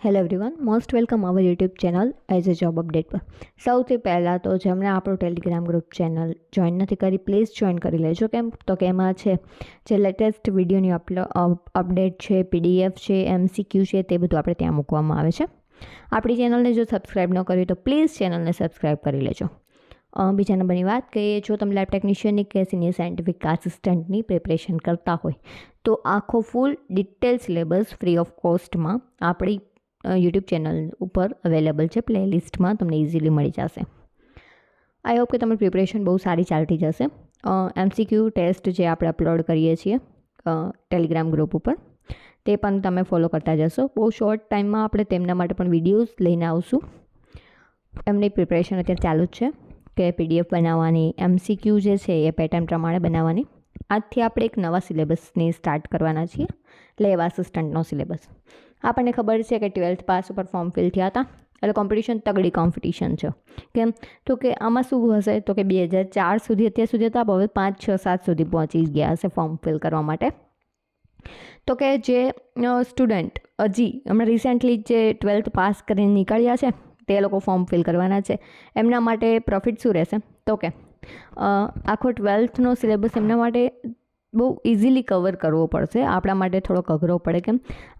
Hello everyone, most welcome our YouTube channel as a job update પર. સૌથી પહેલાં તો જેમણે આપણું ટેલિગ્રામ ગ્રુપ ચેનલ જોઈન નથી કરી, પ્લીઝ જોઈન કરી લેજો. કેમ તો કે એમાં છે જે લેટેસ્ટ વિડીયોની અપડેટ છે, PDF છે, MCQ છે, તે બધું આપણે ત્યાં મૂકવામાં આવે છે. આપણી ચેનલને જો સબસ્ક્રાઈબ ન કરી તો પ્લીઝ ચેનલને સબસ્ક્રાઈબ કરી લેજો. બીજા નંબરની વાત કહીએ, જો તમે લેબ ટેકનિશિયનની કે સિનિયર સાયન્ટિફિક આસિસ્ટન્ટની પ્રિપરેશન કરતા હોય તો આખો ફૂલ ડિટેલ સિલેબસ ફ્રી ઓફ કોસ્ટમાં આપણી યુટ્યુબ ચેનલ ઉપર અવેલેબલ છે. પ્લેલિસ્ટમાં તમને ઇઝીલી મળી જશે. આઈ હોપ કે તમારી પ્રિપરેશન બહુ સારી ચાલતી જશે. MCQ ટેસ્ટ જે આપણે અપલોડ કરીએ છીએ ટેલિગ્રામ ગ્રુપ ઉપર, તે પણ તમે ફોલો કરતા જશો. બહુ શોર્ટ ટાઈમમાં આપણે તેમના માટે પણ વિડીયોઝ લઈને આવશું. એમની પ્રિપરેશન અત્યારે ચાલુ જ છે કે PDF બનાવવાની, MCQ જે છે એ પેટર્ન પ્રમાણે બનાવવાની. આજથી આપણે એક નવા સિલેબસની સ્ટાર્ટ કરવાના છીએ, લેબ આસિસ્ટન્ટનો સિલેબસ. આપણને ખબર છે કે 12th પાસ ઉપર ફોર્મ ફિલ થયા હતા, એટલે કોમ્પિટિશન તગડી કોમ્પિટિશન છે. કેમ તો કે આમાં શું હશે તો કે 2004 સુધી અત્યાર સુધી હતા, હવે 5, 6, 7 સુધી પહોંચી ગયા હશે ફોર્મ ફિલ કરવા માટે. તો કે જે સ્ટુડન્ટ હજી હમણાં રિસેન્ટલી જે 12th પાસ કરીને નીકળ્યા છે તે લોકો ફોર્મ ફિલ કરવાના છે. એમના માટે પ્રોફિટ શું રહેશે તો કે આખો 12thનો સિલેબસ એમના માટે બહુ ઇઝીલી કવર કરવો પડશે. આપણા માટે થોડોક અઘરો પડે. કેમ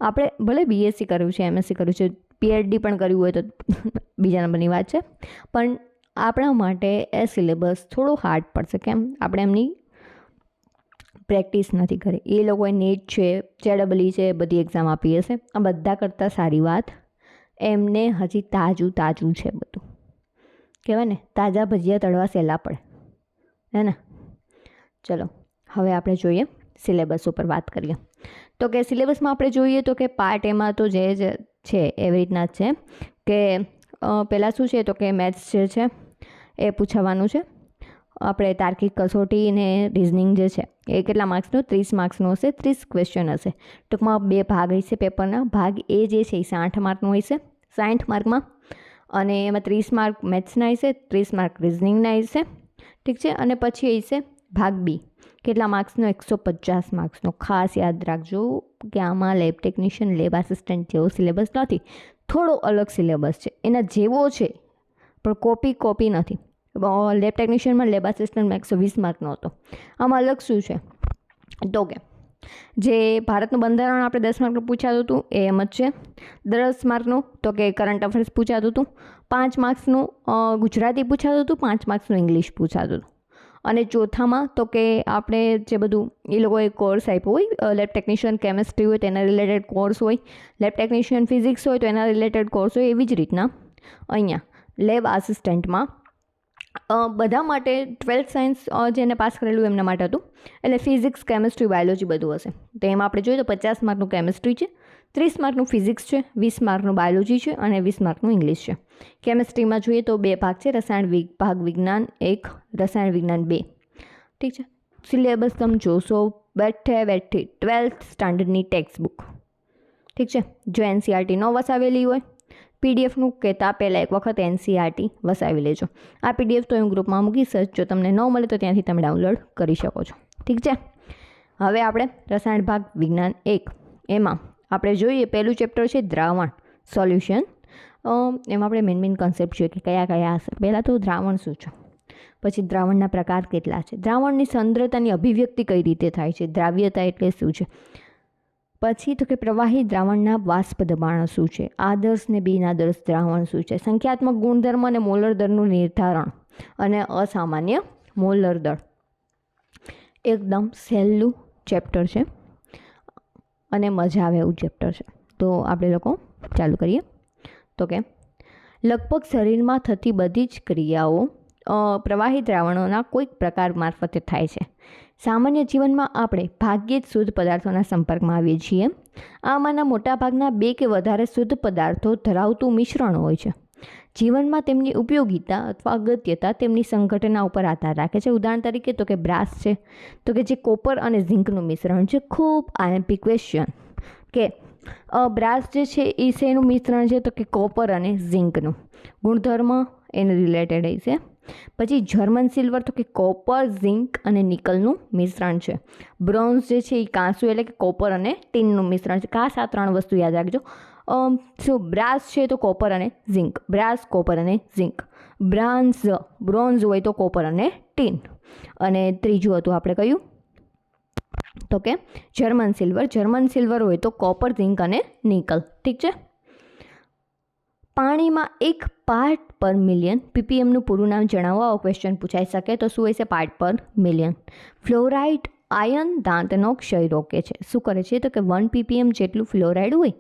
આપણે ભલે BSc કર્યું છે, MSc કર્યું છે, PhD પણ કર્યું હોય તો બીજા નંબરની વાત છે, પણ આપણા માટે એ સિલેબસ થોડો હાર્ડ પડશે. કેમ આપણે એમની પ્રેક્ટિસ નથી કરી. એ લોકોએ NET છે, JEE છે, બધી એક્ઝામ આપી હશે. આ બધા કરતાં સારી વાત એમને હજી તાજું છે બધું. કહેવાય ને, તાજા ભજીયા તળવા સહેલા પડે, હે ને. ચલો હવે આપણે જોઈએ સિલેબસ ઉપર વાત કરીએ. તો કે સિલેબસમાં આપણે જોઈએ તો કે પાર્ટ એમાં તો જે છે એવી રીતના જ છે કે પહેલાં શું છે તો કે મેથ્સ જે છે એ પૂછવાનું છે. આપણે તાર્કિક કસોટી ને રિઝનિંગ જે છે એ કેટલા માર્ક્સનું? 30 માર્ક્સનું હશે. 30 ક્વેશ્ચન હશે. ટૂંકમાં 2 ભાગ હશે પેપરના. ભાગ એ જે છે એ 60 માર્કનું હશે, 60 માર્કમાં, અને એમાં 30 માર્ક મેથ્સના હશે, 30 માર્ક રિઝનિંગના હશે. ઠીક છે. અને પછી હશે ભાગ B, કેટલા માર્ક્સનો? 150 માર્ક્સનો. ખાસ યાદ રાખજો કે આમાં લેબ ટેકનિશિયન, લેબ આસિસ્ટન્ટ જેવો સિલેબસ નથી, થોડો અલગ સિલેબસ છે. એના જેવો છે પણ કોપી નથી. લેબ ટેકનિશિયનમાં લેબ આસિસ્ટન્ટમાં 120 માર્કનો હતો. આમાં અલગ શું છે તો કે જે ભારતનું બંધારણ આપણે 10 માર્કનું પૂછાતું હતું એ એમ જ છે. 10 માર્કનું તો કે કરંટ અફેર્સ પૂછાતું હતું. 5 માર્ક્સનું ગુજરાતી પૂછાતું હતું, 5 માર્ક્સનું ઇંગ્લિશ પૂછાતું હતું. અને ચોથામાં તો કે આપણે જે બધું એ લોકોએ કોર્સ આપ્યો હોય, લેબ ટેકનિશિયન કેમેસ્ટ્રી હોય તો એના રિલેટેડ કોર્સ હોય, લેબ ટેકનિશિયન ફિઝિક્સ હોય તો એના રિલેટેડ કોર્સ હોય. એવી જ રીતના અહીંયા લેબ આસિસ્ટન્ટમાં બધા માટે 12th સાયન્સ જેને પાસ કરેલું એમના માટે હતું. એટલે ફિઝિક્સ, કેમેસ્ટ્રી, બાયોલોજી બધું હશે. તો એમાં આપણે જોઈએ તો 50 માર્કનું કેમેસ્ટ્રી છે, 30 માર્કનું ફિઝિક્સ છે, 20 માર્કનું બાયોલોજી છે અને 20 માર્કનું ઇંગ્લિશ છે. કેમેસ્ટ્રીમાં જોઈએ તો 2 ભાગ છે, રસાયણ ભાગ વિજ્ઞાન 1, રસાયણ વિજ્ઞાન 2. ઠીક છે. સિલેબસ તમે જોશો બેઠે 12th સ્ટાન્ડર્ડની ટેક્સ્ટ બુક. ઠીક છે. જો NCERT ન વસાવેલી હોય PDFનું કહેતા પહેલાં એક વખત NCERT વસાવી લેજો. આ PDF તો હું ગ્રુપમાં મૂકીશ જ, જો તમને ન મળે તો ત્યાંથી તમે ડાઉનલોડ કરી શકો છો. ઠીક છે. હવે આપણે રસાયણ ભાગ વિજ્ઞાન 1 એમાં આપણે જોઈએ પહેલું ચેપ્ટર છે દ્રાવણ સોલ્યુશન. એમાં આપણે મેઇન કન્સેપ્ટ જોઈએ કે કયા કયા હશે. પહેલાં તો દ્રાવણ શું છે, પછી દ્રાવણના પ્રકાર કેટલા છે, દ્રાવણની સાંદ્રતાની અભિવ્યક્તિ કઈ રીતે થાય છે, દ્રાવ્યતા એટલે શું છે, પછી તો કે પ્રવાહી દ્રાવણના વાષ્પ દબાણ શું છે, આદર્શ ને બિનઆદર્શ દ્રાવણ શું છે, સંખ્યાત્મક ગુણધર્મ અને મોલર દળનું નિર્ધારણ અને અસામાન્ય મોલર દળ. એકદમ સહેલું ચેપ્ટર છે અને મજા આવે એવું ચેપ્ટર છે. તો આપણે લોકો ચાલુ કરીએ. તો કે લગભગ શરીરમાં થતી બધી જ ક્રિયાઓ પ્રવાહી દ્રાવણોના કોઈક પ્રકાર મારફતે થાય છે. સામાન્ય જીવનમાં આપણે ભાગ્યે જ શુદ્ધ પદાર્થોના સંપર્કમાં આવીએ છીએ. આમાંના મોટાભાગના 2 કે વધારે શુદ્ધ પદાર્થો ધરાવતું મિશ્રણ હોય છે. જીવનમાં તેમની ઉપયોગિતા અથવા અગત્યતા તેમની સંઘટના ઉપર આધાર રાખે છે. ઉદાહરણ તરીકે તો કે બ્રાસ છે તો કે જે કોપર અને ઝિંકનું મિશ્રણ છે. ખૂબ IMP ક્વેશ્ચન કે બ્રાસ જે છે એ શેનું મિશ્રણ છે તો કે કોપર અને ઝિંકનું. ગુણધર્મ એને રિલેટેડ છે. પછી જર્મન સિલ્વર તો કે કોપર, ઝિંક અને નિકલનું મિશ્રણ છે. બ્રોન્ઝ જે છે એ કાંસુ એટલે કે કોપર અને ટીનનું મિશ્રણ છે. ખાસ આ 3 વસ્તુ યાદ રાખજો. બ્રાસ છે તો કોપર અને ઝિંક, બ્રાસ, કોપર અને ઝિંક. બ્રોન્ઝ હોય તો કોપર અને ટીન. અને ત્રીજું હતું આપણે કયું તો કે જર્મન સિલ્વર હોય તો કોપર, ઝિંક અને નિકલ. ઠીક છે. પાણીમાં 1 પાર્ટ પર મિલિયન પીપીએમનું પૂરું નામ જણાવો. આવો ક્વેશ્ચન પૂછાઈ શકે તો શું હોય છે? પાર્ટ પર મિલિયન. ફ્લોરાઇડ આયન દાંતનો ક્ષય રોકે છે. શું કરે છે? તો કે 1 ppm જેટલું ફ્લોરાઇડ હોય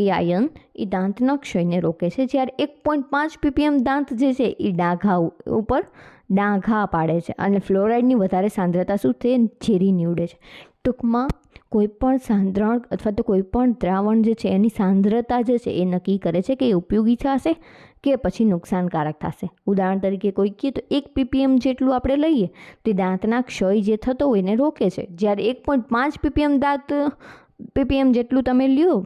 એ આયન એ દાંતના ક્ષયને રોકે છે. જ્યારે 1.5 ppm દાંત જે છે એ ડાઘા પાડે છે. અને ફ્લોરાઇડની વધારે સાંદ્રતા શું તે ઝેરી નીવડે છે. ટૂંકમાં કોઈપણ સાંદ્રણ અથવા તો કોઈપણ દ્રાવણ જે છે એની સાંદ્રતા જે છે એ નક્કી કરે છે કે એ ઉપયોગી થશે કે પછી નુકસાનકારક થશે. ઉદાહરણ તરીકે કોઈ કહે તો 1 ppm જેટલું આપણે લઈએ તો દાંતના ક્ષય જે થતો હોય એને રોકે છે. જ્યારે 1.5 ppm જેટલું તમે લ્યો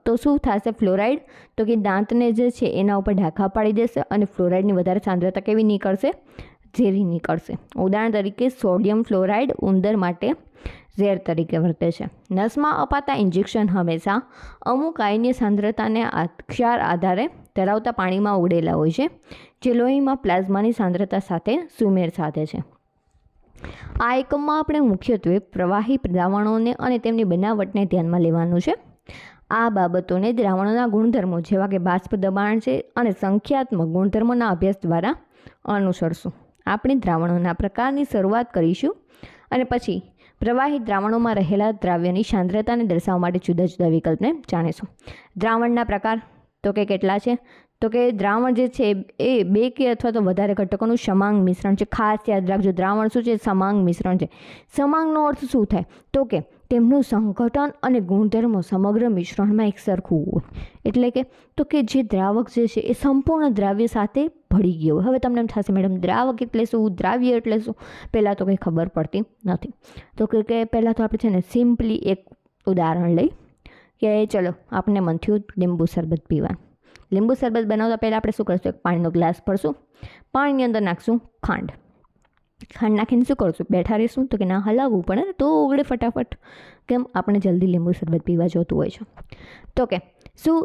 તો શું થશે? ફ્લોરાઇડ તો કે દાંતને જે છે એના ઉપર ઢાંકા પાડી દેશે અને ફ્લોરાઇડની વધારે સાંદ્રતા કેવી નીકળશે? ઝેરી નીકળશે. ઉદાહરણ તરીકે સોડિયમ ફ્લોરાઇડ ઉંદર માટે ઝેર તરીકે વર્તે છે. નસમાં અપાતા ઇન્જેક્શન હંમેશા અમુક આયનીય સાંદ્રતાને ક્ષાર આધારે ધરાવતા પાણીમાં ઉડેલા હોય છે, જે લોહીમાં પ્લાઝમાની સાંદ્રતા સાથે સુમેળ સાધે છે. આ એકમમાં આપણે મુખ્યત્વે પ્રવાહી દ્રાવણોને અને તેમની બનાવટને ધ્યાનમાં લેવાનું છે. આ બાબતોને દ્રાવણોના ગુણધર્મો જેવા કે બાષ્પ દબાણ છે અને સંખ્યાત્મક ગુણધર્મોના અભ્યાસ દ્વારા અનુસરશું. આપણે દ્રાવણોના પ્રકારની શરૂઆત કરીશું અને પછી પ્રવાહી દ્રાવણોમાં રહેલા દ્રાવ્યની સાંદ્રતાને દર્શાવવા માટે જુદા જુદા વિકલ્પને જાણીશું. દ્રાવણના પ્રકાર તો કે કેટલા છે? તો કે દ્રાવણ જે છે એ 2 કે અથવા તો વધારે ઘટકોનું સમાંગ મિશ્રણ છે. ખાસ યાદ રાખજો, દ્રાવણ શું છે? સમાંગ મિશ્રણ છે. સમાંગનો અર્થ શું થાય? તો કે તેમનું સંગઠન અને ગુણધર્મો સમગ્ર મિશ્રણમાં એક સરખું હોય. એટલે કે તો કે જે દ્રાવક જે છે એ સંપૂર્ણ દ્રાવ્ય સાથે ભળી ગયો હોય. હવે તમને એમ થશે મેડમ દ્રાવક એટલે શું, દ્રાવ્ય એટલે શું? પહેલાં તો કંઈ ખબર પડતી નથી. તો કે પહેલાં તો આપણે છે ને સિમ્પલી એક ઉદાહરણ લઈ કે ચલો આપણને મન થયું લીંબુ શરબત પીવા. લીંબુ શરબત બનાવતા પહેલાં આપણે શું કરીશું? એક પાણીનો ગ્લાસ ભરશું, પાણીની અંદર નાખશું ખાંડ. ખાંડ નાખીને શું કરશું? બેઠા રહીશું? તો કે ના, હલાવવું પડે ને તો ઓગળે ફટાફટ. કેમ? આપણે જલ્દી લીંબુ શરબત પીવા જોતું હોય છે. તો કે શું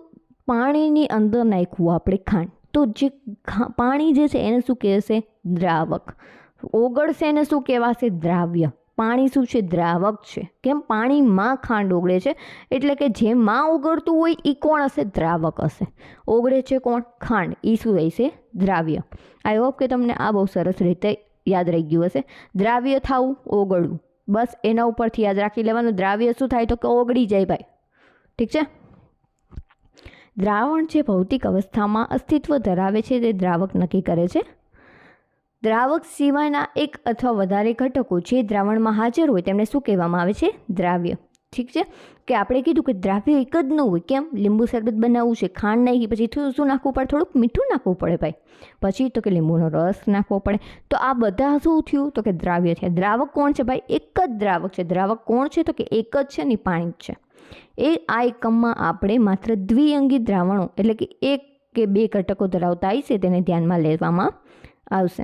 પાણીની અંદર નાખવું આપણે ખાંડ, તો જે પાણી જે છે એને શું કહેશે? દ્રાવક. ઓગળશે એને શું કહેવાશે? દ્રાવ્ય. પાણી શું છે? દ્રાવક છે. કેમ? પાણીમાં ખાંડ ઓગળે છે એટલે કે જેમાં ઓગળતું હોય એ કોણ હશે? દ્રાવક હશે. ઓગળે છે કોણ? ખાંડ. એ શું રહેશે? દ્રાવ્ય. આઈ હોપ કે તમને આ બહુ સરસ રીતે યાદ રહી ગયું હશે. દ્રાવ્ય થવું, ઓગળવું, બસ એના ઉપરથી યાદ રાખી લેવાનું. દ્રાવ્ય શું થાય? તો કે ઓગળી જાય ભાઈ. ઠીક છે. દ્રાવણ જે ભૌતિક અવસ્થામાં અસ્તિત્વ ધરાવે છે તે દ્રાવક નક્કી કરે છે. દ્રાવક સિવાયના એક અથવા વધારે ઘટકો જે દ્રાવણમાં હાજર હોય તેમને શું કહેવામાં આવે છે? દ્રાવ્ય. ઠીક છે. કે આપણે કીધું કે દ્રાવ્ય એક જ ન હોય. કેમ? લીંબુ શરબત બનાવવું છે, ખાંડ નાખી, પછી શું નાખવું પડે? થોડુંક મીઠું નાખવું પડે ભાઈ. પછી તો કે લીંબુનો રસ નાખવો પડે. તો આ બધા શું થયું? તો કે દ્રાવ્ય થયા. દ્રાવક કોણ છે ભાઈ? એક જ દ્રાવક છે. દ્રાવક કોણ છે? તો કે એક જ છે ને, પાણી જ છે. આ એકમમાં આપણે માત્ર દ્વિઅંગી દ્રાવણો એટલે કે 1 કે 2 ઘટકો ધરાવતા હશે તેને ધ્યાનમાં લેવામાં આવશે.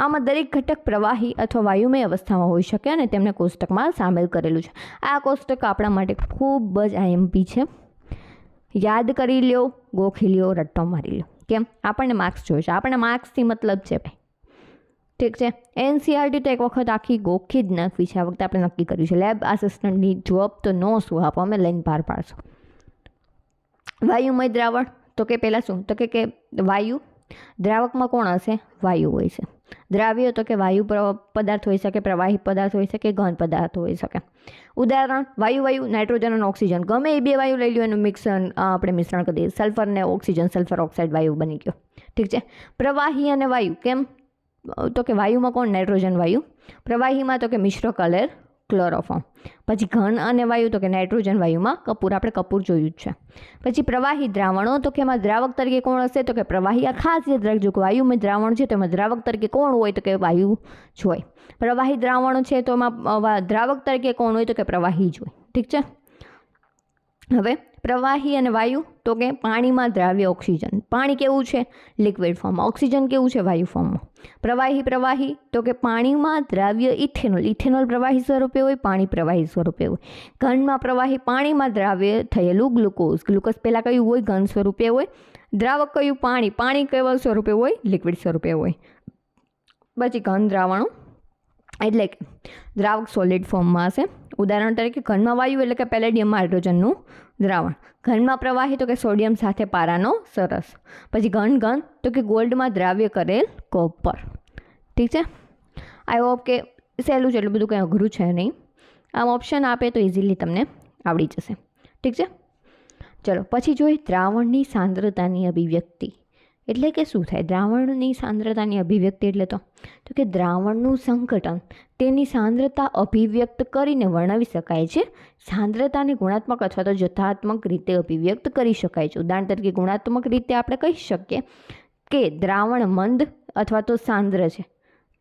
આમાં દરેક ઘટક પ્રવાહી અથવા વાયુમય અવસ્થામાં હોઈ શકે અને તેમને કોષ્ટકમાં સામેલ કરેલું છે. આ કોષ્ટક આપણા માટે ખૂબ જ આઈએમપી છે. યાદ કરી લ્યો, ગોખી લ્યો, રટ્ટો મારી લ્યો. કેમ? આપણને માર્ક્સ જોઈએ છે. આપણને માર્ક્સથી મતલબ છે ભાઈ. ઠીક છે. એનસીઆરટી તો એક વખત આખી ગોખી જ નાખવી છે. આ વખતે આપણે નક્કી કર્યું છે લેબ આસિસ્ટન્ટની જોબ તો નો શું આપો, અમે લઈને પાર પાડશું. વાયુમય દ્રાવણ તો કે પહેલાં શું? તો કે વાયુ. દ્રાવકમાં કોણ હશે? વાયુ હોય છે. દ્રાવ્ય તો કે વાયુ પદાર્થ હોઈ શકે, પ્રવાહી પદાર્થ હોઈ શકે, ઘન પદાર્થ હોઈ શકે. ઉદાહરણ વાયુ, નાઇટ્રોજન અને ઓક્સિજન, ગમે એ 2 વાયુ લઈ લો, એનું આપણે મિશ્રણ કરી દઈએ. સલ્ફર ને ઓક્સિજન, સલ્ફર ઓક્સાઇડ વાયુ બની ગયો. ઠીક છે. પ્રવાહી અને વાયુ. કેમ? તો કે વાયુમાં કોણ? નાઇટ્રોજન વાયુ. પ્રવાહીમાં તો કે મિશ્ર કલર ક્લોરોફોર્મ. પછી ઘન અને વાયુ તો કે નાઇટ્રોજન વાયુમાં કપૂર. આપણે કપૂર જોયું જ છે. પછી પ્રવાહી દ્રાવણો તો કે એમાં દ્રાવક તરીકે કોણ હશે? તો કે પ્રવાહી. આ ખાસ યાદ રાખજો કે વાયુમય દ્રાવણ છે તો એમાં દ્રાવક તરીકે કોણ હોય? તો કે વાયુ જ હોય. પ્રવાહી દ્રાવણો છે તો એમાં દ્રાવક તરીકે કોણ હોય? તો કે પ્રવાહી જ હોય. ઠીક છે. હવે પ્રવાહી અને વાયુ તો કે પાણીમાં દ્રાવ્ય ઓક્સિજન, પાણી કેવું છે લિક્વિડ ફોર્મમાં, ઓક્સિજન કેવું છે વાયુ ફોર્મમાં. પ્રવાહી તો કે પાણીમાં દ્રાવ્ય ઇથેનોલ, ઇથેનોલ પ્રવાહી સ્વરૂપે હોય, પાણી પ્રવાહી સ્વરૂપે હોય. ઘનમાં પ્રવાહી પાણીમાં દ્રાવ્ય થયેલું ગ્લુકોઝ, ગ્લુકોઝ પહેલાં કયું હોય ઘન સ્વરૂપે હોય. દ્રાવક કયું પાણી, પાણી કેવા સ્વરૂપે હોય લિક્વિડ સ્વરૂપે હોય. પછી ઘન દ્રાવણો એટલે કે દ્રાવક સોલિડ ફોર્મમાં હશે. ઉદાહરણ તરીકે ઘનમાં વાયુ એટલે કે પેલેડિયમ હાઇડ્રોજનનું દ્રાવણ. ઘનમાં પ્રવાહી તો કે સોડિયમ સાથે પારાનો સરસ. પછી ઘન તો કે ગોલ્ડમાં દ્રાવ્ય કરેલ કોપર. ઠીક છે, આઈ હોપ કે સહેલું છે, એટલું બધું કંઈ અઘરું છે નહીં. આમ ઓપ્શન આપે તો ઇઝીલી તમને આવડી જશે. ઠીક છે, ચલો પછી જોઈએ દ્રાવણની સાંદ્રતાની અભિવ્યક્તિ એટલે કે શું થાય. દ્રાવણની સાંદ્રતાની અભિવ્યક્તિ એટલે તો કે દ્રાવણનું સંઘટન તેની સાંદ્રતા અભિવ્યક્ત કરીને વર્ણવી શકાય છે. સાંદ્રતાને ગુણાત્મક અથવા તો જથ્થાત્મક રીતે અભિવ્યક્ત કરી શકાય છે. ઉદાહરણ તરીકે ગુણાત્મક રીતે આપણે કહી શકીએ કે દ્રાવણ મંદ અથવા તો સાંદ્ર છે.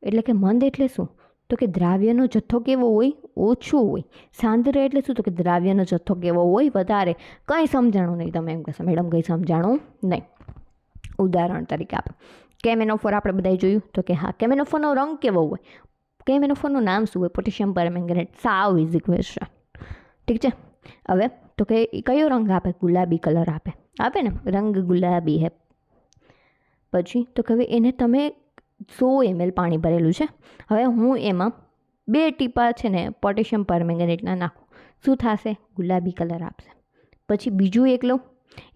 એટલે કે મંદ એટલે શું તો કે દ્રાવ્યનો જથ્થો કેવો હોય ઓછો હોય. સાંદ્ર એટલે શું તો કે દ્રાવ્યનો જથ્થો કેવો હોય વધારે. કંઈ સમજાણું નહીં, તમે એમ કહેશો મેડમ કંઈ સમજાણું નહીં. ઉદાહરણ તરીકે આપણે કેમેનોફોર આપણે બધાએ જોયું તો કે હા, કેમેનોફોરનો રંગ કેવો હોય, કેમેનોફોરનું નામ શું હોય પોટેશિયમ પરમેંગનેટ. સાવ ઇઝી ક્વેશ્ચન. ઠીક છે, હવે તો કે કયો રંગ આપે, ગુલાબી કલર આપે ને, રંગ ગુલાબી હે. પછી તો કે હવે એને તમે 100 ml પાણી ભરેલું છે, હવે હું એમાં 2 ટીપા છે ને પોટેશિયમ પરમેંગનેટના નાખું, શું થશે ગુલાબી કલર આપશે. પછી બીજું એક લઉં,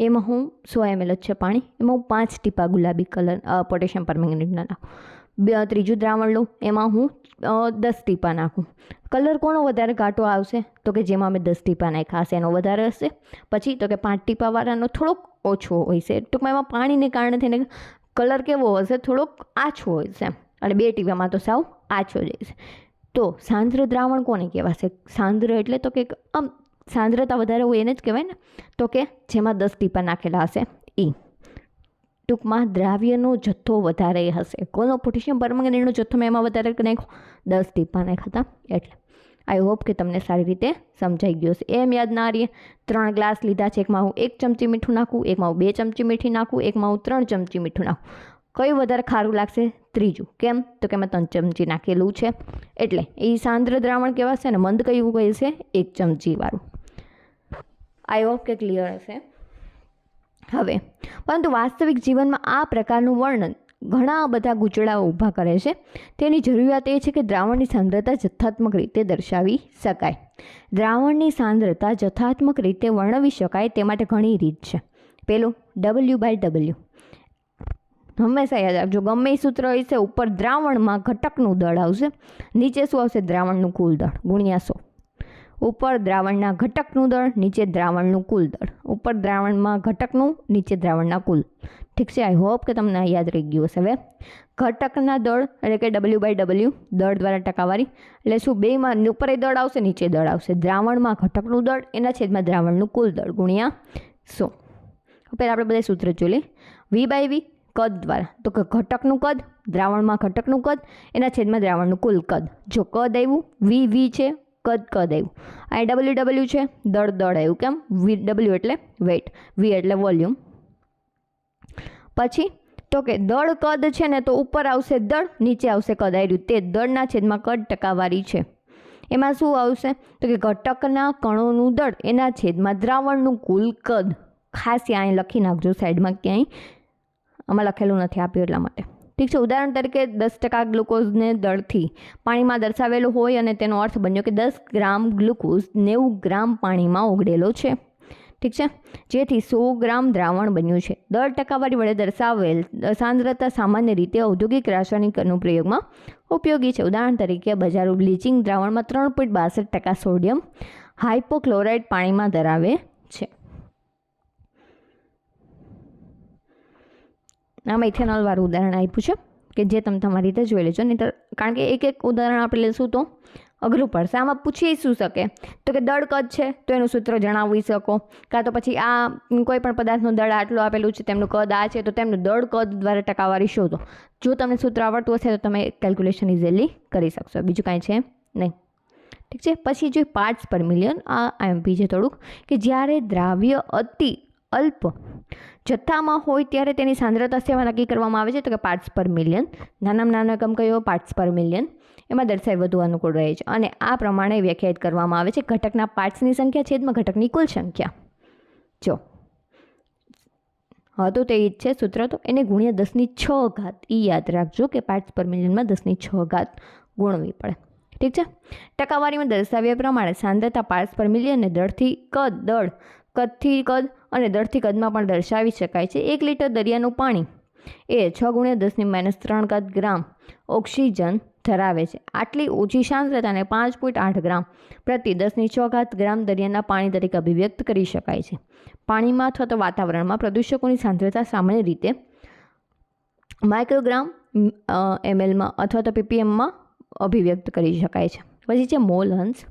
એમાં હું 100 ml જ છે પાણી, એમાં હું 5 ટીપા ગુલાબી કલર પોટેશિયમ પરમેંગનેટના નાખું. ત્રીજું દ્રાવણ લઉં, એમાં હું 10 ટીપા નાખું. કલર કોનો વધારે ઘાટો આવશે તો કે જેમાં અમે 10 ટીપા નાખ્યા હશે એનો વધારે હશે. પછી તો કે 5 ટીપાવાળાનો થોડોક ઓછો હોય છે. ટૂંકમાં એમાં પાણીને કારણે થઈને કલર કેવો હશે થોડોક આછો હોય છે, અને 2 ટીપામાં તો સાવ આછો જ હશે. તો સાંદ્ર દ્રાવણ કોને કહેવાશે, સાંદ્ર એટલે તો કે આમ સાંદ્રતા વધારે હોય એને જ કહેવાય ને, તો કે જેમાં 10 ટીપા નાખેલા હશે એ. ટૂંકમાં દ્રાવ્યનો જથ્થો વધારે હશે. કોનો પોટેશિયમ પરમેંગનેટનો જથ્થો મેં એમાં વધારે નાખ્યો 10 ટીપા નાખ્યા હતા. એટલે આઈ હોપ કે તમને સારી રીતે સમજાઈ ગયું હશે. એમ યાદ ના રહીએ, 3 ગ્લાસ લીધા છે, એકમાં હું 1 ચમચી મીઠું નાખું, એકમાં હું 2 ચમચી મીઠી નાખું, એકમાં હું 3 ચમચી મીઠું નાખું. કયું વધારે ખારું લાગશે ત્રીજું. કેમ તો કે મેં 3 ચમચી નાખેલું છે એટલે એ સાંદ્ર દ્રાવણ કહેવાશે. ને મંદ કયું કહે છે 1 ચમચીવાળું. આઈ હોપ કે ક્લિયર હશે. હવે પરંતુ વાસ્તવિક જીવનમાં આ પ્રકારનું વર્ણન ઘણા બધા ગૂંચળાઓ ઊભા કરે છે. તેની જરૂરિયાત એ છે કે દ્રાવણની સાંદ્રતા જથ્થાત્મક રીતે દર્શાવી શકાય. દ્રાવણની સાંદ્રતા જથ્થાત્મક રીતે વર્ણવી શકાય તે માટે ઘણી રીત છે. પેલું W/W. હંમેશા યાદ રાખજો, ગમે એ સૂત્ર હશે, ઉપર દ્રાવણમાં ઘટકનું દળ આવશે, નીચે શું આવશે દ્રાવણનું કુલ દળ ગુણ્યા 100. ઉપર દ્રાવણના ઘટકનું દળ, નીચે દ્રાવણનું કુલ દળ. ઉપર દ્રાવણમાં ઘટકનું, નીચે દ્રાવણના કુલ. ઠીક છે, આઈ હોપ કે તમને યાદ રહી ગયું હશે. હવે ઘટકના દળ એટલે કે W/W, દળ દ્વારા ટકાવારી એટલે શું, બેમાં ઉપર એ દળ આવશે નીચે દળ આવશે. દ્રાવણમાં ઘટકનું દળ એના છેદમાં દ્રાવણનું કુલ દળ ગુણ્યા 100. પહેલાં આપણે બધા સૂત્ર જોઈ લઈએ. V/V કદ દ્વારા, તો કે ઘટકનું કદ, દ્રાવણમાં ઘટકનું કદ એના છેદમાં દ્રાવણનું કુલ કદ. જો કદ આવ્યું, V છે, કદ આવ્યું. આ W છે, દળ આવ્યું. કેમ, W એટલે વેઇટ, V એટલે વોલ્યુમ. પછી તો કે દળ કદ છે ને તો ઉપર આવશે દળ, નીચે આવશે કદ. આવ્યું તે દળના છેદમાં કદ ટકાવારી છે. એમાં શું આવશે તો કે ઘટકના કણોનું દળ એના છેદમાં દ્રાવણનું કુલ કદ. ખાસ અહીં લખી નાખજો સાઈડમાં, ક્યાંય આમાં લખેલું નથી આપ્યું એટલા માટે. ઠીક છે, ઉદાહરણ તરીકે 10% ગ્લુકોઝને દળથી પાણીમાં દર્શાવેલો હોય અને તેનો અર્થ બન્યો કે 10 ગ્રામ ગ્લુકોઝ 90 ગ્રામ પાણીમાં ઓગળેલો છે. ઠીક છે, જેથી 100 ગ્રામ દ્રાવણ બન્યું છે. દળ ટકાવારી વડે દર્શાવેલ સાંદ્રતા સામાન્ય રીતે ઔદ્યોગિક રાસાયણિક અનુપ્રયોગમાં ઉપયોગી છે. ઉદાહરણ તરીકે બજારો બ્લીચિંગ દ્રાવણમાં 3.62% સોડિયમ હાઇપોક્લોરાઇડ પાણીમાં ધરાવે છે. આમાં ઇથેનોલવાળું ઉદાહરણ આપ્યું છે કે જે તમે તમારી રીતે જોઈ લેજો. નહીં કારણ કે એક ઉદાહરણ આપણે લેશું તો અઘરું પડશે. આમાં પૂછી શું શકે તો કે દળ કદ છે તો એનું સૂત્ર જણાવી શકો, કાં તો પછી આ કોઈ પણ પદાર્થનું દળ આટલું આપેલું છે, તેમનું કદ આ છે તો તેમનું દળ કદ દ્વારા ટકાવારી શોધો. જો તમને સૂત્ર આવડતું હશે તો તમે કેલ્ક્યુલેશન ઇઝીલી કરી શકશો. બીજું કાંઈ છે નહીં. ઠીક છે. પછી જોઈએ પાર્ટ્સ પર મિલિયન. આ આઈએમપી છે થોડુંક, કે જ્યારે દ્રાવ્ય અતિ અલ્પ જથ્થામાં હોય ત્યારે તેની સાંદ્રતા સેવા નક્કી કરવામાં આવે છે, તો કે પાર્ટ્સ પર મિલિયન. નાનામાં નાનો એકમ કયો? પાર્ટ્સ પર મિલિયન. એમાં દર્શાવી વધુ અનુકૂળ રહે છે અને આ પ્રમાણે વ્યાખ્યાયિત કરવામાં આવે છે ઘટકના પાર્ટ્સની સંખ્યા છેદમાં ઘટકની કુલ સંખ્યા. જો હતું તે જ છે સૂત્ર, તો એને ગુણ્યા 10⁶ એ યાદ રાખજો કે પાર્ટ્સ પર મિલિયનમાં 10⁶ ગુણવી પડે. ઠીક છે. ટકાવારીમાં દર્શાવ્યા પ્રમાણે સાંદ્રતા પાર્ટ્સ પર મિલિયનને દળથી કદ, દળ, કદથી કદ અને દળથી કદમાં પણ દર્શાવી શકાય છે. 1 લીટર દરિયાનું પાણી એ 6 × 10⁻³ ગ્રામ ઓક્સિજન ધરાવે છે. આટલી ઓછી સાંદ્રતાને 5.8 ગ્રામ પ્રતિ 10⁶ ગ્રામ દરિયાના પાણી તરીકે અભિવ્યક્ત કરી શકાય છે. પાણીમાં અથવા તો વાતાવરણમાં પ્રદૂષકોની સાંદ્રતા સામાન્ય રીતે માઇક્રોગ્રામ mlમાં અથવા તો ppmમાં અભિવ્યક્ત કરી શકાય છે. પછી છે મોલ અંશ.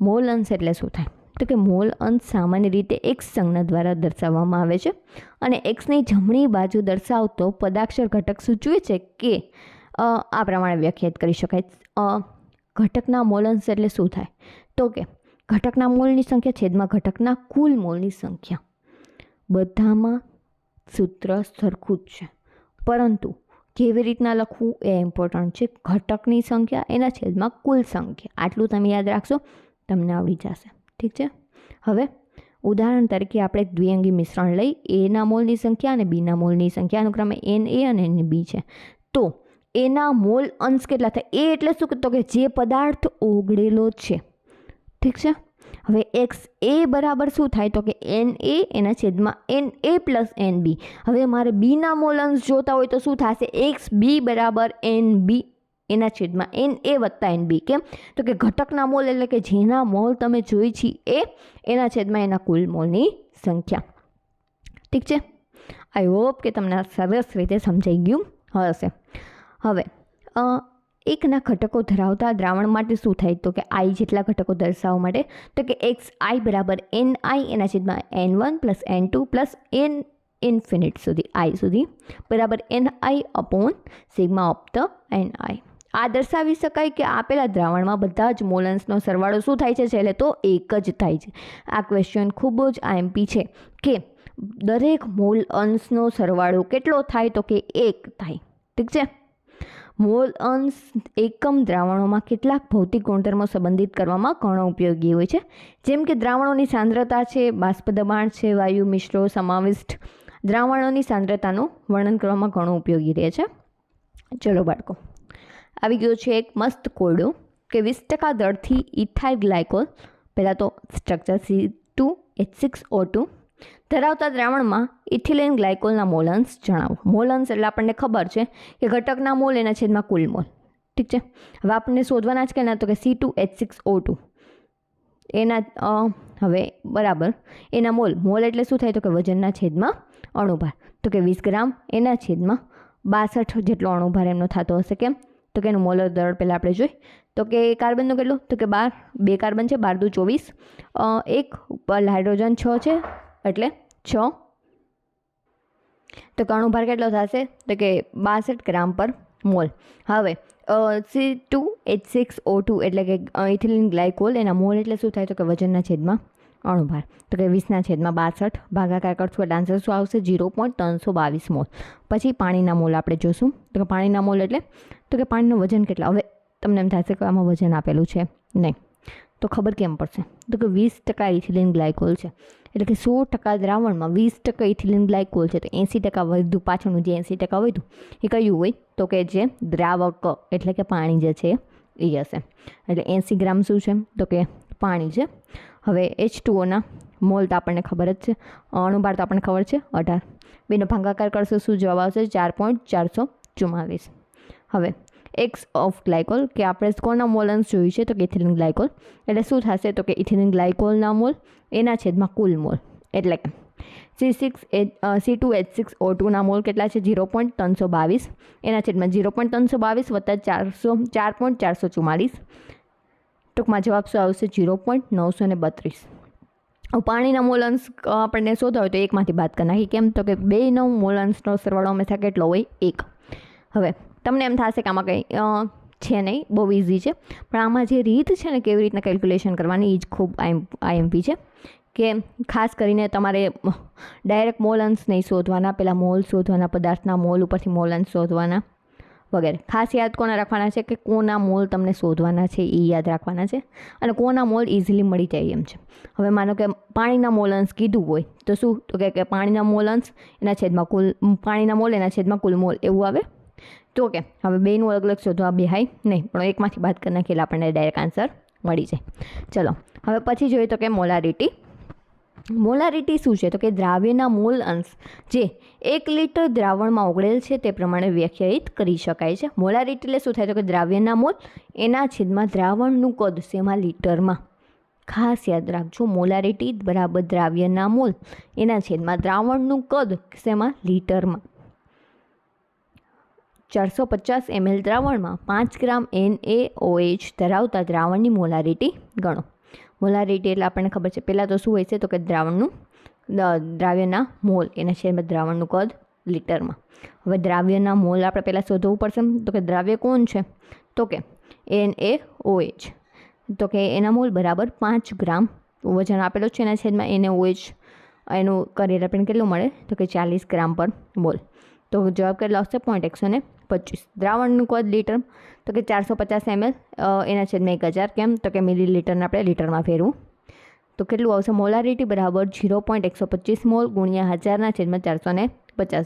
મોલ અંશ એટલે શું થાય? તો કે મોલ અંશ સામાન્ય રીતે x સંજ્ઞા દ્વારા દર્શાવવામાં આવે છે અને xની જમણી બાજુ દર્શાવતો પદાક્ષર ઘટક સૂચવે છે કે આ પ્રમાણે વ્યાખ્યાયિત કરી શકાય. ઘટકના મોલ અંશ એટલે શું થાય? તો કે ઘટકના મોલની સંખ્યા છેદમાં ઘટકના કુલ મોલની સંખ્યા. બધામાં સૂત્ર સરખું જ છે, પરંતુ કેવી રીતના લખવું એ ઇમ્પોર્ટન્ટ છે. ઘટકની સંખ્યા એના છેદમાં કુલ સંખ્યા, આટલું તમે યાદ રાખશો તમને આવડી જશે. ઠીક છે. હવે ઉદાહરણ તરીકે આપણે એક દ્વિઅંગી મિશ્રણ લઈ, એના મોલની સંખ્યા અને બીના મોલની સંખ્યા અનુક્રમે Na અને NB છે. તો એના મોલ અંશ કેટલા થાય? એ એટલે શું? તો કે જે પદાર્થ ઓગળેલો છે. ઠીક છે. હવે એક્સ એ બરાબર શું થાય? તો કે Na એના છેદમાં Na પ્લસ NB. હવે મારે બીના મોલ અંશ જોતા હોય તો શું થશે? XB બરાબર NB એના છેદમાં Na વત્તા NB. કેમ? તો કે ઘટકના મોલ એટલે કે જેના મોલ તમે જોઈ છે એ એના છેદમાં એના કુલ મોલની સંખ્યા. ઠીક છે. આઈ હોપ કે તમને સરસ રીતે સમજાઈ ગયું હશે. હવે એકના ઘટકો ધરાવતા દ્રાવણ માટે શું થાય? તો કે I જેટલા ઘટકો દર્શાવવા માટે, તો કે xi બરાબર Ni એના છેદમાં N1 plus N2 plus N infinite સુધી I સુધી બરાબર Ni upon sigma of the Ni. આ દર્શાવી શકાય કે આપેલા દ્રાવણમાં બધા જ મોલ અંશનો સરવાળો શું થાય છે? છેલ્લે તો એક જ થાય છે. આ ક્વેશ્ચન ખૂબ જ આઈએમપી છે કે દરેક મોલ અંશનો સરવાળો કેટલો થાય? તો કે 1 થાય. ઠીક છે. મોલ અંશ એકમ દ્રાવણોમાં કેટલાક ભૌતિક ગુણધર્મો સંબંધિત કરવામાં ઘણો ઉપયોગી હોય છે, જેમ કે દ્રાવણોની સાંદ્રતા છે, બાષ્પ દબાણ છે, વાયુ મિશ્રો સમાવિષ્ટ દ્રાવણોની સાંદ્રતાનું વર્ણન કરવામાં ઘણું ઉપયોગી રહે છે. ચલો બાળકો, આવી ગયો છે એક મસ્ત કોયડો કે 20% દળથી ઇથાઇલ ગ્લાયકોલ, પહેલાં તો સ્ટ્રક્ચર C2H6O2 ધરાવતા દ્રાવણમાં ઇથિલિન ગ્લાયકોલના મોલ અંશ જણાવો. મોલ અંશ એટલે આપણને ખબર છે કે ઘટકના મોલ એના છેદમાં કુલ મોલ. ઠીક છે. હવે આપણને શોધવાના જ કે તો કે C2H6O2 એના હવે બરાબર એના મોલ એટલે શું થાય? તો કે વજનના છેદમાં અણુભાર. તો કે 20 ગ્રામ એના છેદમાં 62 જેટલો અણુભાર એમનો થતો હશે. કેમ? તો કે એનું મોલર દળ પહેલાં આપણે જોઈ, તો કે કાર્બનનું કેટલું? તો કે 2 કાર્બન છે, 12 × 2 24, એક ઉપર હાઇડ્રોજન 6 છે એટલે 6. તો અણુભાર કેટલો થશે? તો કે 62 ગ્રામ પર મોલ. હવે C2H6O2 એટલે કે ઇથિલિન ગ્લાયકોલ એના મોલ એટલે શું થાય? તો કે વજનના છેદમાં અણુભાર. તો કે 20/62 ભાગાકાર કરશું એટલે આન્સર શું આવશે? 0.322 મોલ. પછી પાણીના મોલ આપણે જોશું. તો કે પાણીના મોલ એટલે તો કે પાણીનું વજન કેટલા? હવે તમને એમ થશે કે આમાં વજન આપેલું છે નહીં, તો ખબર કેમ પડશે? તો કે 20% ઇથિલિન ગ્લાયકોલ છે એટલે કે 100% દ્રાવણમાં 20% ઇથિલિન ગ્લાયકોલ છે, તો 80% વધુ, પાછળનું જે 80% વધુ એ કયું હોય? તો કે જે દ્રાવક એટલે કે પાણી જે છે એ હશે. એટલે 80 ગ્રામ શું છે? તો કે પાણી છે. હવે H2Oના મોલ તો આપણને ખબર જ છે, અણુભાર તો આપણને ખબર છે 18. બેનો ભાગાકાર કરશો શું જવાબ આવશે? 4.444. હવે એક્સ ઓફ ગ્લાયકોલ કે આપણે કોના મોલ અંશ જોયું છે? તો કે ઇથિલિન ગ્લાયકોલ એટલે શું થશે? તો કે ઇથિલિન ગ્લાયકોલના મોલ એના છેદમાં કુલ મોલ એટલે કે C2H6O2ના મોલ કેટલા છે? 0.322 એના છેદમાં 0.322 વત્તા 4.444. ટૂંકમાં જવાબ શું આવશે? 0.932. પાણીના મોલ અંશ આપણને શોધવા હોય તો એકમાંથી બાદ કરી નાખી. કેમ? તો કે બેનો મોલ અંશનો સરવાળો હંમેશા કેટલો હોય? 1. હવે તમને એમ થશે કે આમાં કંઈ છે નહીં, બહુ ઇઝી છે. પણ આમાં જે રીત છે ને કેવી રીતના કેલ્ક્યુલેશન કરવાની એ જ ખૂબ આઈએમપી છે. કે ખાસ કરીને તમારે ડાયરેક્ટ મોલ અંશ નહીં શોધવાના, પહેલાં મોલ શોધવાના, પદાર્થના મોલ ઉપરથી મોલ અંશ શોધવાના વગેરે. ખાસ યાદ કોના રાખવાના છે કે કોના મોલ તમને શોધવાના છે એ યાદ રાખવાના છે, અને કોના મોલ ઇઝીલી મળી જાય એમ છે. હવે માનો કે પાણીના મોલ અંશ કીધું હોય તો શું, તો કે પાણીના મોલ અંશ એના છેદમાં કુલ, પાણીના મોલ એના છેદમાં કુલ મોલ એવું આવે. તો કે હવે બેનું અલગ અલગ શોધવા બેહાય નહીં, પણ એકમાંથી બાદ કરી નાખીએ આપણને ડાયરેક્ટ આન્સર મળી જાય. ચલો હવે પછી જોઈએ તો કે મોલારિટી. મોલારિટી શું છે તો કે દ્રાવ્યના મોલ અંશ જે 1 લિટર દ્રાવણમાં ઓગળેલ છે તે પ્રમાણે વ્યાખ્યાયિત કરી શકાય છે. મોલારિટી એટલે શું થાય તો કે દ્રાવ્યના મોલ એના છેદમાં દ્રાવણનું કદ શેમાં, લીટરમાં. ખાસ યાદ રાખજો, મોલારિટી બરાબર દ્રાવ્યના મોલ એના છેદમાં દ્રાવણનું કદ શેમાં, લીટરમાં. 450 ml દ્રાવણમાં 5 ગ્રામ NaOH ધરાવતા દ્રાવણની મોલારિટી ગણો. મોલારિટી એટલે આપણને ખબર છે પહેલાં તો શું હોય છે તો કે દ્રાવ્યના મોલ એના છેદમાં દ્રાવણનું કદ લીટરમાં. હવે દ્રાવ્યના મોલ આપણે પહેલાં શોધવું પડશે. તો કે દ્રાવ્ય કોણ છે તો કે NaOH, તો કે એના મોલ બરાબર 5 ગ્રામ વજન આપેલો છે એના છેદમાં NaOH, એનું કરીએ આપણને કેટલું મળે તો કે 40 ગ્રામ પર મોલ. તો જવાબ કેટલો આવશે 0.125. દ્રાવણનું કદ લીટર તો કે 450 ml એના છેદમાં 1000, કેમ તો કે મિલીલીટરને આપણે લીટરમાં ફેરવું તો કેટલું આવશે, મોલારિટી બરાબર 0.125 મોલ ગુણ્યા 1000ના છેદમાં 450.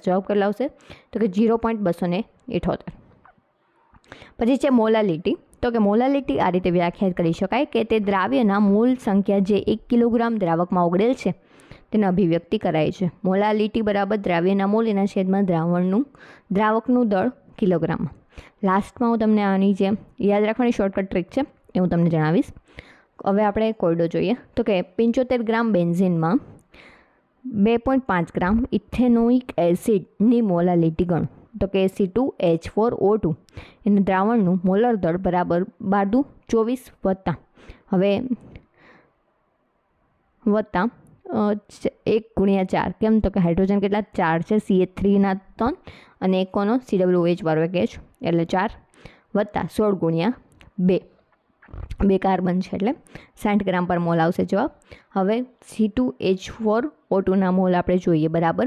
જવાબ કેટલો આવશે તો કે 0.278. પછી છે મોલાલિટી. તો કે મોલાલિટી આ રીતે વ્યાખ્યાયિત કરી શકાય કે તે દ્રાવ્યના મોલ સંખ્યા જે 1 કિલોગ્રામ દ્રાવકમાં ઓગળેલ છે તેને અભિવ્યક્તિ કરાય છે. મોલાલિટી બરાબર દ્રાવ્યના મોલ એના છેદમાં દ્રાવકનું દળ કિલોગ્રામમાં. લાસ્ટમાં હું તમને આની જે યાદ રાખવાની શોર્ટકટ ટ્રીક છે એ હું તમને જણાવીશ. હવે આપણે કોયડો જોઈએ. તો કે 75 ગ્રામ બેન્ઝિનમાં 2.5 ગ્રામ ઇથેનોઇક એસિડની મોલાલિટી ગણો. તો કે C2H4O2 એનું દ્રાવણનું મોલર દળ બરાબર 12 24 હવે વત્તા 1/4, કેમ તો કે હાઇડ્રોજન કેટલા 4 છે, CH3ના 3 અને એક કોનો COOH વાળો એક H એટલે 4 વત્તા 16/2, 2 કાર્બન છે એટલે 60 ગ્રામ પર મોલ આવશે જવાબ. હવે C2H4O2ના મોલ આપણે જોઈએ બરાબર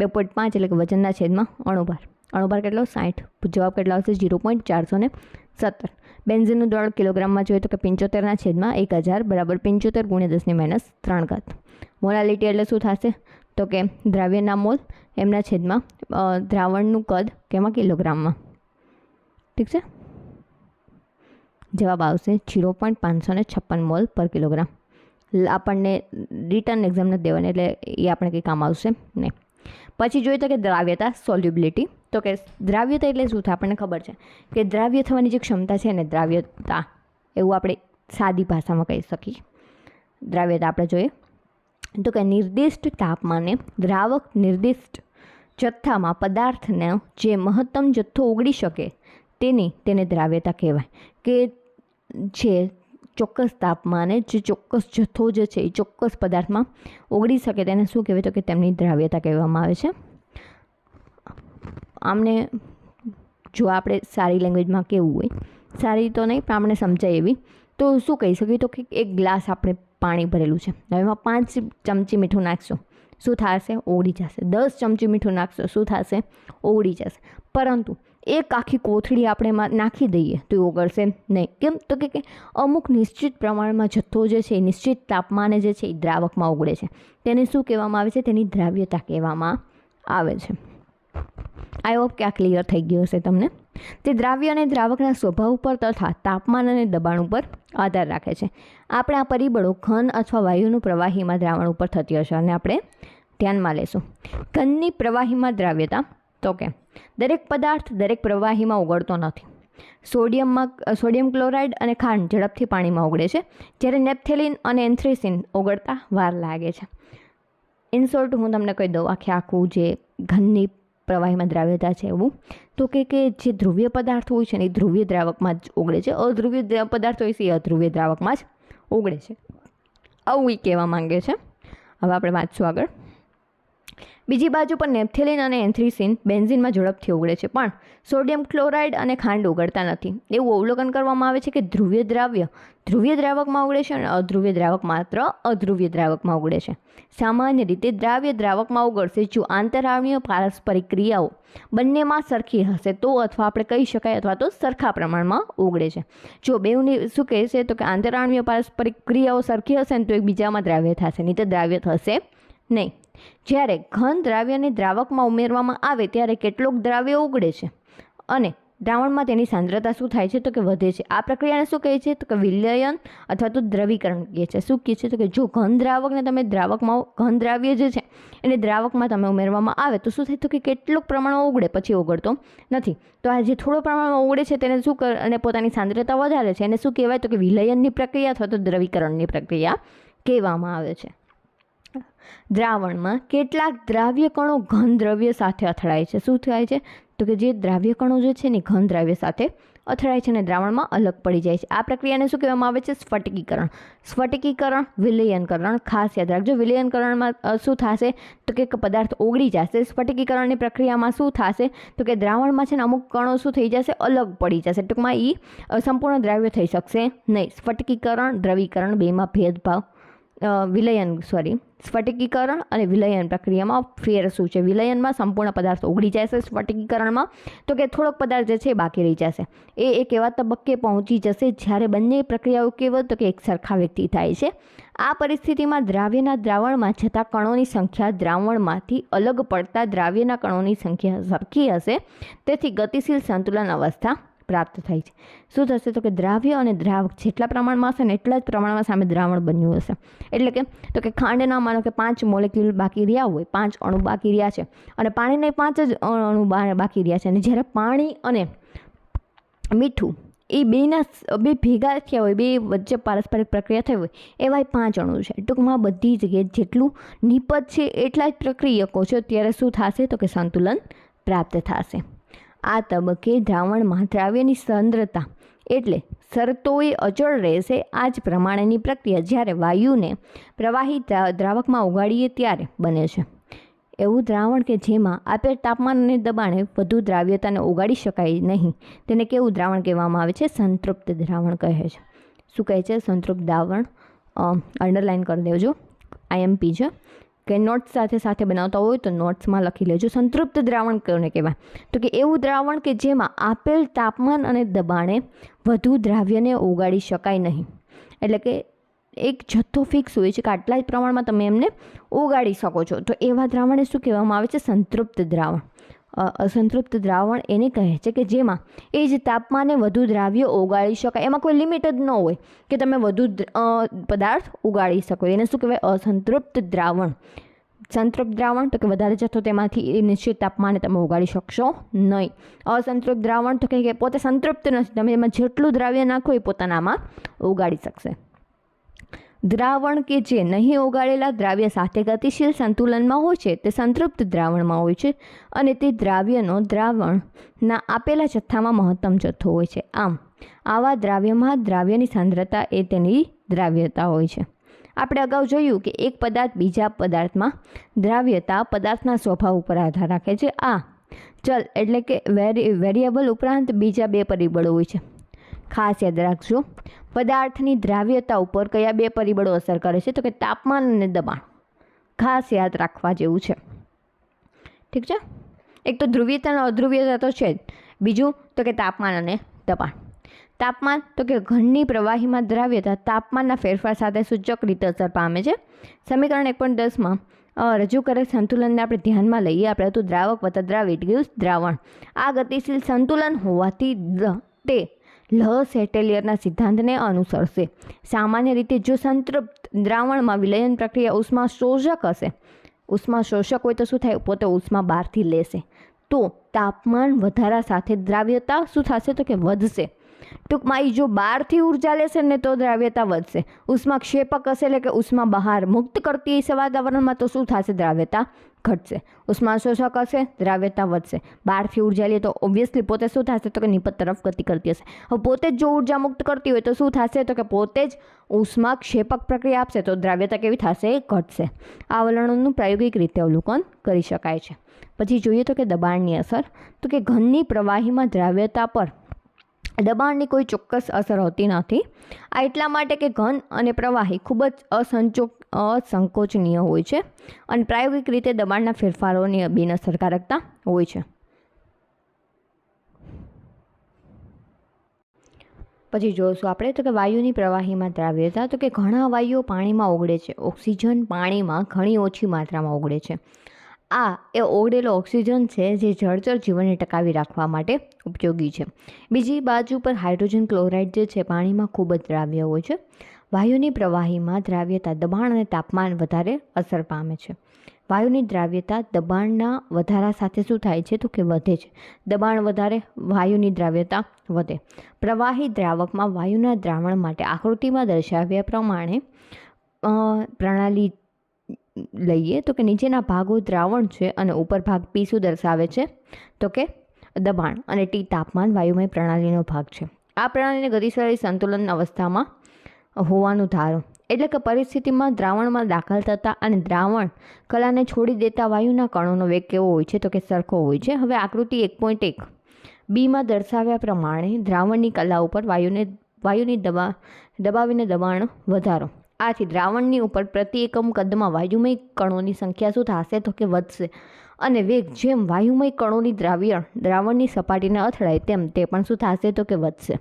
2.5 એટલે કે વજનના છેદમાં અણુભાર. અણુભાર કેટલો 60, જવાબ કેટલો આવશે 0.417. બેન્ઝિનનું દળ કિલોગ્રામમાં જોઈએ તો કે 75ના છેદમાં 1000 બરાબર 75 × 10⁻³ મોલાલિટી એટલે શું થશે તો કે દ્રાવ્યના મોલ એમના છેદમાં દ્રાવણનું કદ કેમાં, કિલોગ્રામમાં. ઠીક છે, જવાબ આવશે 0.556 મોલ પર કિલોગ્રામ. આપણને રિટર્ન એક્ઝામ નથી દેવાની એટલે એ આપણે કંઈ કામ આવશે નહીં. પછી જોઈએ તો કે દ્રાવ્યતા, સોલ્યુબિલિટી. તો કે દ્રાવ્યતા એટલે શું થાય આપણને ખબર છે કે દ્રાવ્ય થવાની જે ક્ષમતા છે ને દ્રાવ્યતા, એવું આપણે સાદી ભાષામાં કહી શકીએ. દ્રાવ્યતા આપણે જોઈએ તો કે નિર્દિષ્ટ તાપમાને દ્રાવક નિર્દિષ્ટ જથ્થામાં પદાર્થનો જે મહત્તમ જથ્થો ઓગળી શકે તેને દ્રાવ્યતા કહેવાય. કે જે ચોક્કસ તાપમાને જે ચોક્કસ જથ્થો જે છે એ ચોક્કસ પદાર્થમાં ઓગળી શકે તેને શું કહેવાય તો કે તેમની દ્રાવ્યતા કહેવામાં આવે છે. આમને જો આપણે સારી લેંગ્વેજમાં કહેવું હોય, સારી તો નહીં પણ આપણે સમજાય એવી, તો શું કહી શકીએ તો કે એક ગ્લાસ આપણે પાણી ભરેલું છે, હવે એમાં 5 ચમચી મીઠું નાખશો શું થશે, ઓગળી જશે. 10 ચમચી મીઠું નાખશો શું થશે, ઓગળી જશે. પરંતુ એક આખી કોથળી આપણે એમાં નાખી દઈએ તો એ ઓગળશે નહીં. કેમ તો કે અમુક નિશ્ચિત પ્રમાણમાં જથ્થો જે છે એ નિશ્ચિત તાપમાને જે છે એ દ્રાવકમાં ઓગળે છે, તેને શું કહેવામાં આવે છે, તેની દ્રાવ્યતા કહેવામાં આવે છે. આઈ હોપ કે આ ક્લિયર થઈ ગયું હશે તમને. તે દ્રાવ્ય અને દ્રાવકના સ્વભાવ પર તથા તાપમાન અને દબાણ ઉપર આધાર રાખે છે. આપણે આ પરિબળો ઘન અથવા વાયુનું પ્રવાહીમાં દ્રાવણ ઉપર થતી હશે અને આપણે ધ્યાનમાં લેશું. ઘનની પ્રવાહીમાં દ્રાવ્યતા તો કે દરેક પદાર્થ દરેક પ્રવાહીમાં ઓગળતો નથી. સોડિયમ ક્લોરાઇડ અને ખાંડ ઝડપથી પાણીમાં ઓગળે છે, જ્યારે નેપ્થેલિન અને એન્થ્રેસિન ઓગળતા વાર લાગે છે. ઇન શોર્ટ હું તમને કહી દઉં આખું જે ઘનની પ્રવાહીમાં દ્રાવ્યતા છે એવું તો કે જે ધ્રુવીય પદાર્થ હોય છે ને એ ધ્રુવીય દ્રાવકમાં જ ઓગળે છે, અધ્રુવીય પદાર્થ હોય છે એ અધ્રુવીય દ્રાવકમાં જ ઓગળે છે, આવું એ કહેવા માંગે છે. હવે આપણે વાંચશું આગળ. બીજી બાજુ પર નેપ્થેલિન અને એન્થ્રેસીન બેન્ઝીનમાં ઝડપથી ઓગળે છે, પણ સોડિયમ ક્લોરાઇડ અને ખાંડ ઓગળતા નથી. એવું અવલોકન કરવામાં આવે છે કે ધ્રુવીય દ્રાવકમાં ઓગળે છે અને અધ્રુવીય દ્રાવક માત્ર અધ્રુવીય દ્રાવકમાં ઓગળે છે. સામાન્ય રીતે દ્રાવ્ય દ્રાવકમાં ઓગળશે જો આંતરાણ્વીય પારસ્પરિક ક્રિયાઓ બંનેમાં સરખી હશે તો, અથવા આપણે કહી શકાય અથવા તો સરખા પ્રમાણમાં ઓગળે છે. જો બેઉની શું કહે છે તો કે આંતરાણ્વીય પારસ્પરિક ક્રિયાઓ સરખી હશે ને તો એકબીજામાં દ્રાવ્ય થશે, નહીં તો દ્રાવ્ય થશે નહીં. જ્યારે ઘન દ્રાવ્યને દ્રાવકમાં ઉમેરવામાં આવે ત્યારે કેટલોક દ્રાવ્ય ઓગળે છે અને દ્રાવણમાં તેની સાંદ્રતા શું થાય છે તો કે વધે છે. આ પ્રક્રિયાને શું કહે છે તો કે વિલયન અથવા તો દ્રવીકરણ કહે છે. શું કહે છે તો કે જો ઘન દ્રાવકને તમે ઘન દ્રાવ્ય જે છે એને દ્રાવકમાં તમે ઉમેરવામાં આવે તો શું થાય તો કે કેટલોક પ્રમાણમાં ઓગળે, પછી ઓગળતો નથી. તો આ જે થોડો પ્રમાણમાં ઓગળે છે તેને શું અને પોતાની સાંદ્રતા વધારે છે એને શું કહેવાય તો કે વિલયનની પ્રક્રિયા અથવા તો દ્રવીકરણની પ્રક્રિયા કહેવામાં આવે છે. દ્રાવણમાં કેટલાક દ્રાવ્ય કણો ઘન દ્રવ્ય સાથે અથડાય છે. શું થાય છે તો કે જે દ્રાવ્ય કણો જે છે ને ઘન દ્રાવ્ય સાથે અથડાય છે અને દ્રાવણમાં અલગ પડી જાય છે. આ પ્રક્રિયાને શું કહેવામાં આવે છે સ્ફટિકીકરણ, વિલયનકરણ. ખાસ યાદ રાખજો, વિલયનકરણમાં શું થશે તો કે પદાર્થ ઓગળી જશે. સ્ફટિકીકરણની પ્રક્રિયામાં શું થશે તો કે દ્રાવણમાં છે ને અમુક કણો શું થઈ જશે, અલગ પડી જશે. ટૂંકમાં એ સંપૂર્ણ દ્રાવ્ય થઈ શકશે નહીં. સ્ફટિકીકરણ, દ્રવીકરણ બેમાં ભેદભાવ. સ્ફટિકીકરણ અને વિલયન પ્રક્રિયામાં ફેર શું છે? વિલયનમાં સંપૂર્ણ પદાર્થ ઓગળી જશે, સ્ફટિકીકરણમાં તો કે થોડોક પદાર્થ જે છે એ બાકી રહી જશે. એ એક એવા તબક્કે પહોંચી જશે જ્યારે બંને પ્રક્રિયાઓ કેવળ તો કે એક સરખા વ્યક્તિ થાય છે. આ પરિસ્થિતિમાં દ્રાવ્યના દ્રાવણમાં જતા કણોની સંખ્યા દ્રાવણમાંથી અલગ પડતા દ્રાવ્યના કણોની સંખ્યા સરખી હશે, તેથી ગતિશીલ સંતુલન અવસ્થા પ્રાપ્ત થાય છે. શું થશે તો કે દ્રાવ્ય અને દ્રાવક જેટલા પ્રમાણમાં હશે ને એટલા જ પ્રમાણમાં સામે દ્રાવણ બન્યું હશે. એટલે કે ખાંડના માનો કે 5 મોલેક્યુલ બાકી રહ્યા હોય, 5 અણુ બાકી રહ્યા છે અને પાણીના 5 જ અણુ બાકી રહ્યા છે. અને જ્યારે પાણી અને મીઠું એ બે ભેગા થયા હોય, બે વચ્ચે પારસ્પરિક પ્રક્રિયા થઈ હોય એવા 5 અણુ છે. ટૂંકમાં બધી જગ્યાએ જેટલું નિપજ છે એટલા જ પ્રક્રિયકો છે, ત્યારે શું થશે તો કે સંતુલન પ્રાપ્ત થશે. આ તબક્કે દ્રાવણમાં દ્રાવ્યની સાંદ્રતા એટલે શરતોએ અચળ રહેશે. આ જ પ્રમાણેની પ્રક્રિયા જ્યારે વાયુને પ્રવાહી દ્રાવકમાં ઓગાળીએ ત્યારે બને છે. એવું દ્રાવણ કે જેમાં આપેલ તાપમાન અને દબાણે વધુ દ્રાવ્યતાને ઓગાળી શકાય નહીં તેને કેવું દ્રાવણ કહેવામાં આવે છે? સંતૃપ્ત દ્રાવણ કહે છે. શું કહે છે? સંતૃપ્ત દ્રાવણ. અંડરલાઇન કરી દેજો, IMP છે કે નોટ્સ સાથે બનાવતા હોય તો નોટ્સમાં લખી લેજો. સંતૃપ્ત દ્રાવણ કોને કહેવાય તો કે એવું દ્રાવણ કે જેમાં આપેલ તાપમાન અને દબાણે વધુ દ્રાવ્યને ઓગાળી શકાય નહીં. એટલે કે એક જથ્થો ફિક્સ હોય છે કે આટલા જ પ્રમાણમાં તમે એમને ઓગાળી શકો છો, તો એવા દ્રાવણને શું કહેવામાં આવે છે? સંતૃપ્ત દ્રાવણ. અસંતૃપ્ત દ્રાવણ એને કહે છે કે જેમાં એ જ તાપમાને વધુ દ્રાવ્ય ઓગાળી શકાય, એમાં કોઈ લિમિટ જ ન હોય કે તમે વધુ પદાર્થ ઓગાળી શકો. એને શું કહેવાય? અસંતૃપ્ત દ્રાવણ. સંતૃપ્ત દ્રાવણ તો કે વધારે જથ્થો તેમાંથી નિશ્ચિત તાપમાને તમે ઓગાળી શકશો નહીં. અસંતૃપ્ત દ્રાવણ તો કે પોતે સંતૃપ્ત નથી, તમે એમાં જેટલું દ્રાવ્ય નાખો એ પોતાનામાં ઓગાળી શકશે. દ્રાવણ કે જે નહીં ઓગાળેલા દ્રાવ્ય સાથે ગતિશીલ સંતુલનમાં હોય છે તે સંતૃપ્ત દ્રાવણમાં હોય છે અને તે દ્રાવ્યનો દ્રાવણના આપેલા જથ્થામાં મહત્તમ જથ્થો હોય છે. આમ આવા દ્રાવ્યમાં દ્રાવ્યની સાંદ્રતા એ તેની દ્રાવ્યતા હોય છે. આપણે અગાઉ જોયું કે એક પદાર્થ બીજા પદાર્થમાં દ્રાવ્યતા પદાર્થના સ્વભાવ ઉપર આધાર રાખે છે. આ ચલ એટલે કે વેરિયેબલ ઉપરાંત બીજા 2 પરિબળો હોય છે. ખાસ યાદ રાખજો, પદાર્થની દ્રાવ્યતા ઉપર કયા 2 પરિબળો અસર કરે છે તો કે તાપમાન અને દબાણ. ખાસ યાદ રાખવા જેવું છે. ઠીક છે. એક તો ધ્રુવીયતા અને અધ્રુવીયતા તો છે જ, બીજું તો કે તાપમાન અને દબાણ. તાપમાન તો કે ઘનની પ્રવાહીમાં દ્રાવ્યતા તાપમાનના ફેરફાર સાથે સૂચક રીતે અસર પામે છે. સમીકરણ 1.10માં રજૂ કરે સંતુલનને આપણે ધ્યાનમાં લઈએ. આપણે હતું દ્રાવક વત્તા દ્રાવ્ય દ્રાવણ. આ ગતિશીલ સંતુલન હોવાથી તે સેટેલિયરના સિદ્ધાંતને અનુસરશે. સામાન્ય રીતે જો સંતૃપ્ત દ્રાવણમાં વિલયન પ્રક્રિયા ઉષ્મા શોષક હશે, ઉષ્મા શોષક હોય તો શું થાય? પોતે ઉષ્મા બહારથી લેશે, તો તાપમાન વધારા સાથે દ્રાવ્યતા શું થશે તો કે વધશે. ટૂંકમાં એ જો બહારથી ઉર્જા લેશે ને તો દ્રાવ્યતા વધશે, ઉષ્માક્ષેપક હશે એટલે કે ઉષ્મા બહાર મુક્ત કરતી હશે વાતાવરણમાં તો શું થશે, દ્રાવ્યતા ઘટશે. ઉષ્માશોષક હશે, દ્રાવ્યતા વધશે. બહારથી ઉર્જા લે તો ઓબ્વિયસલી પોતે શું થશે તો કે નિપજ તરફ ગતિ કરતી હશે. હવે પોતે જ જો ઉર્જા મુક્ત કરતી હોય તો શું થશે તો કે પોતે જ ઉષ્માક્ષેપક પ્રક્રિયા આપશે તો દ્રાવ્યતા કેવી થશે, ઘટશે. આ વલણોનું પ્રાયોગિક રીતે અવલોકન કરી શકાય છે. પછી જોઈએ તો કે દબાણની અસર, તો કે ઘનની પ્રવાહીમાં દ્રાવ્યતા પર દબાણની કોઈ ચોક્કસ અસર હોતી નથી. આ એટલા માટે કે ઘન અને પ્રવાહી ખૂબ જ અસંકોચનીય હોય છે અને પ્રાયોગિક રીતે દબાણના ફેરફારોની બિનઅસરકારકતા હોય છે. પછી જોઈશું આપણે તો કે વાયુની પ્રવાહીમાં દ્રાવ્યતા, તો કે ઘણા વાયુઓ પાણીમાં ઓગળે છે. ઓક્સિજન પાણીમાં ઘણી ઓછી માત્રામાં ઓગળે છે. આ એ ઓગળેલો ઓક્સિજન છે જે જળચર જીવનને ટકાવી રાખવા માટે ઉપયોગી છે. બીજી બાજુ પર હાઇડ્રોજન ક્લોરાઇડ જે છે પાણીમાં ખૂબ જ દ્રાવ્ય હોય છે. વાયુની પ્રવાહીમાં દ્રાવ્યતા દબાણ અને તાપમાન વધારે અસર પામે છે. વાયુની દ્રાવ્યતા દબાણના વધારા સાથે શું થાય છે તો કે વધે છે. દબાણ વધારે, વાયુની દ્રાવ્યતા વધે. પ્રવાહી દ્રાવકમાં વાયુના દ્રાવણ માટે આકૃતિમાં દર્શાવ્યા પ્રમાણે પ્રણાલી લઈએ તો કે નીચેના ભાગો દ્રાવણ છે અને ઉપર ભાગ પી શું દર્શાવે છે તો કે દબાણ અને ટી તાપમાન વાયુમય પ્રણાલીનો ભાગ છે. આ પ્રણાલીને ગતિશીલ સંતુલન અવસ્થામાં હોવાનું ધારો, એટલે કે પરિસ્થિતિમાં દ્રાવણમાં દાખલ થતા અને દ્રાવણ કલાને છોડી દેતા વાયુના કણોનો વેગ કેવો હોય છે તો કે સરખો હોય છે. હવે આકૃતિ 1.1 બીમાં દર્શાવ્યા પ્રમાણે દ્રાવણની કલા ઉપર વાયુની દબાવીને દબાણ વધારો. આથી દ્રાવણની ઉપર પ્રતિ એકમ કદમાં વાયુમય કણોની સંખ્યા શું થશે તો કે વધશે અને વેગ જેમ વાયુમય કણોની દ્રાવણની સપાટીને અથડાય તેમ તે પણ શું થશે તો કે વધશે.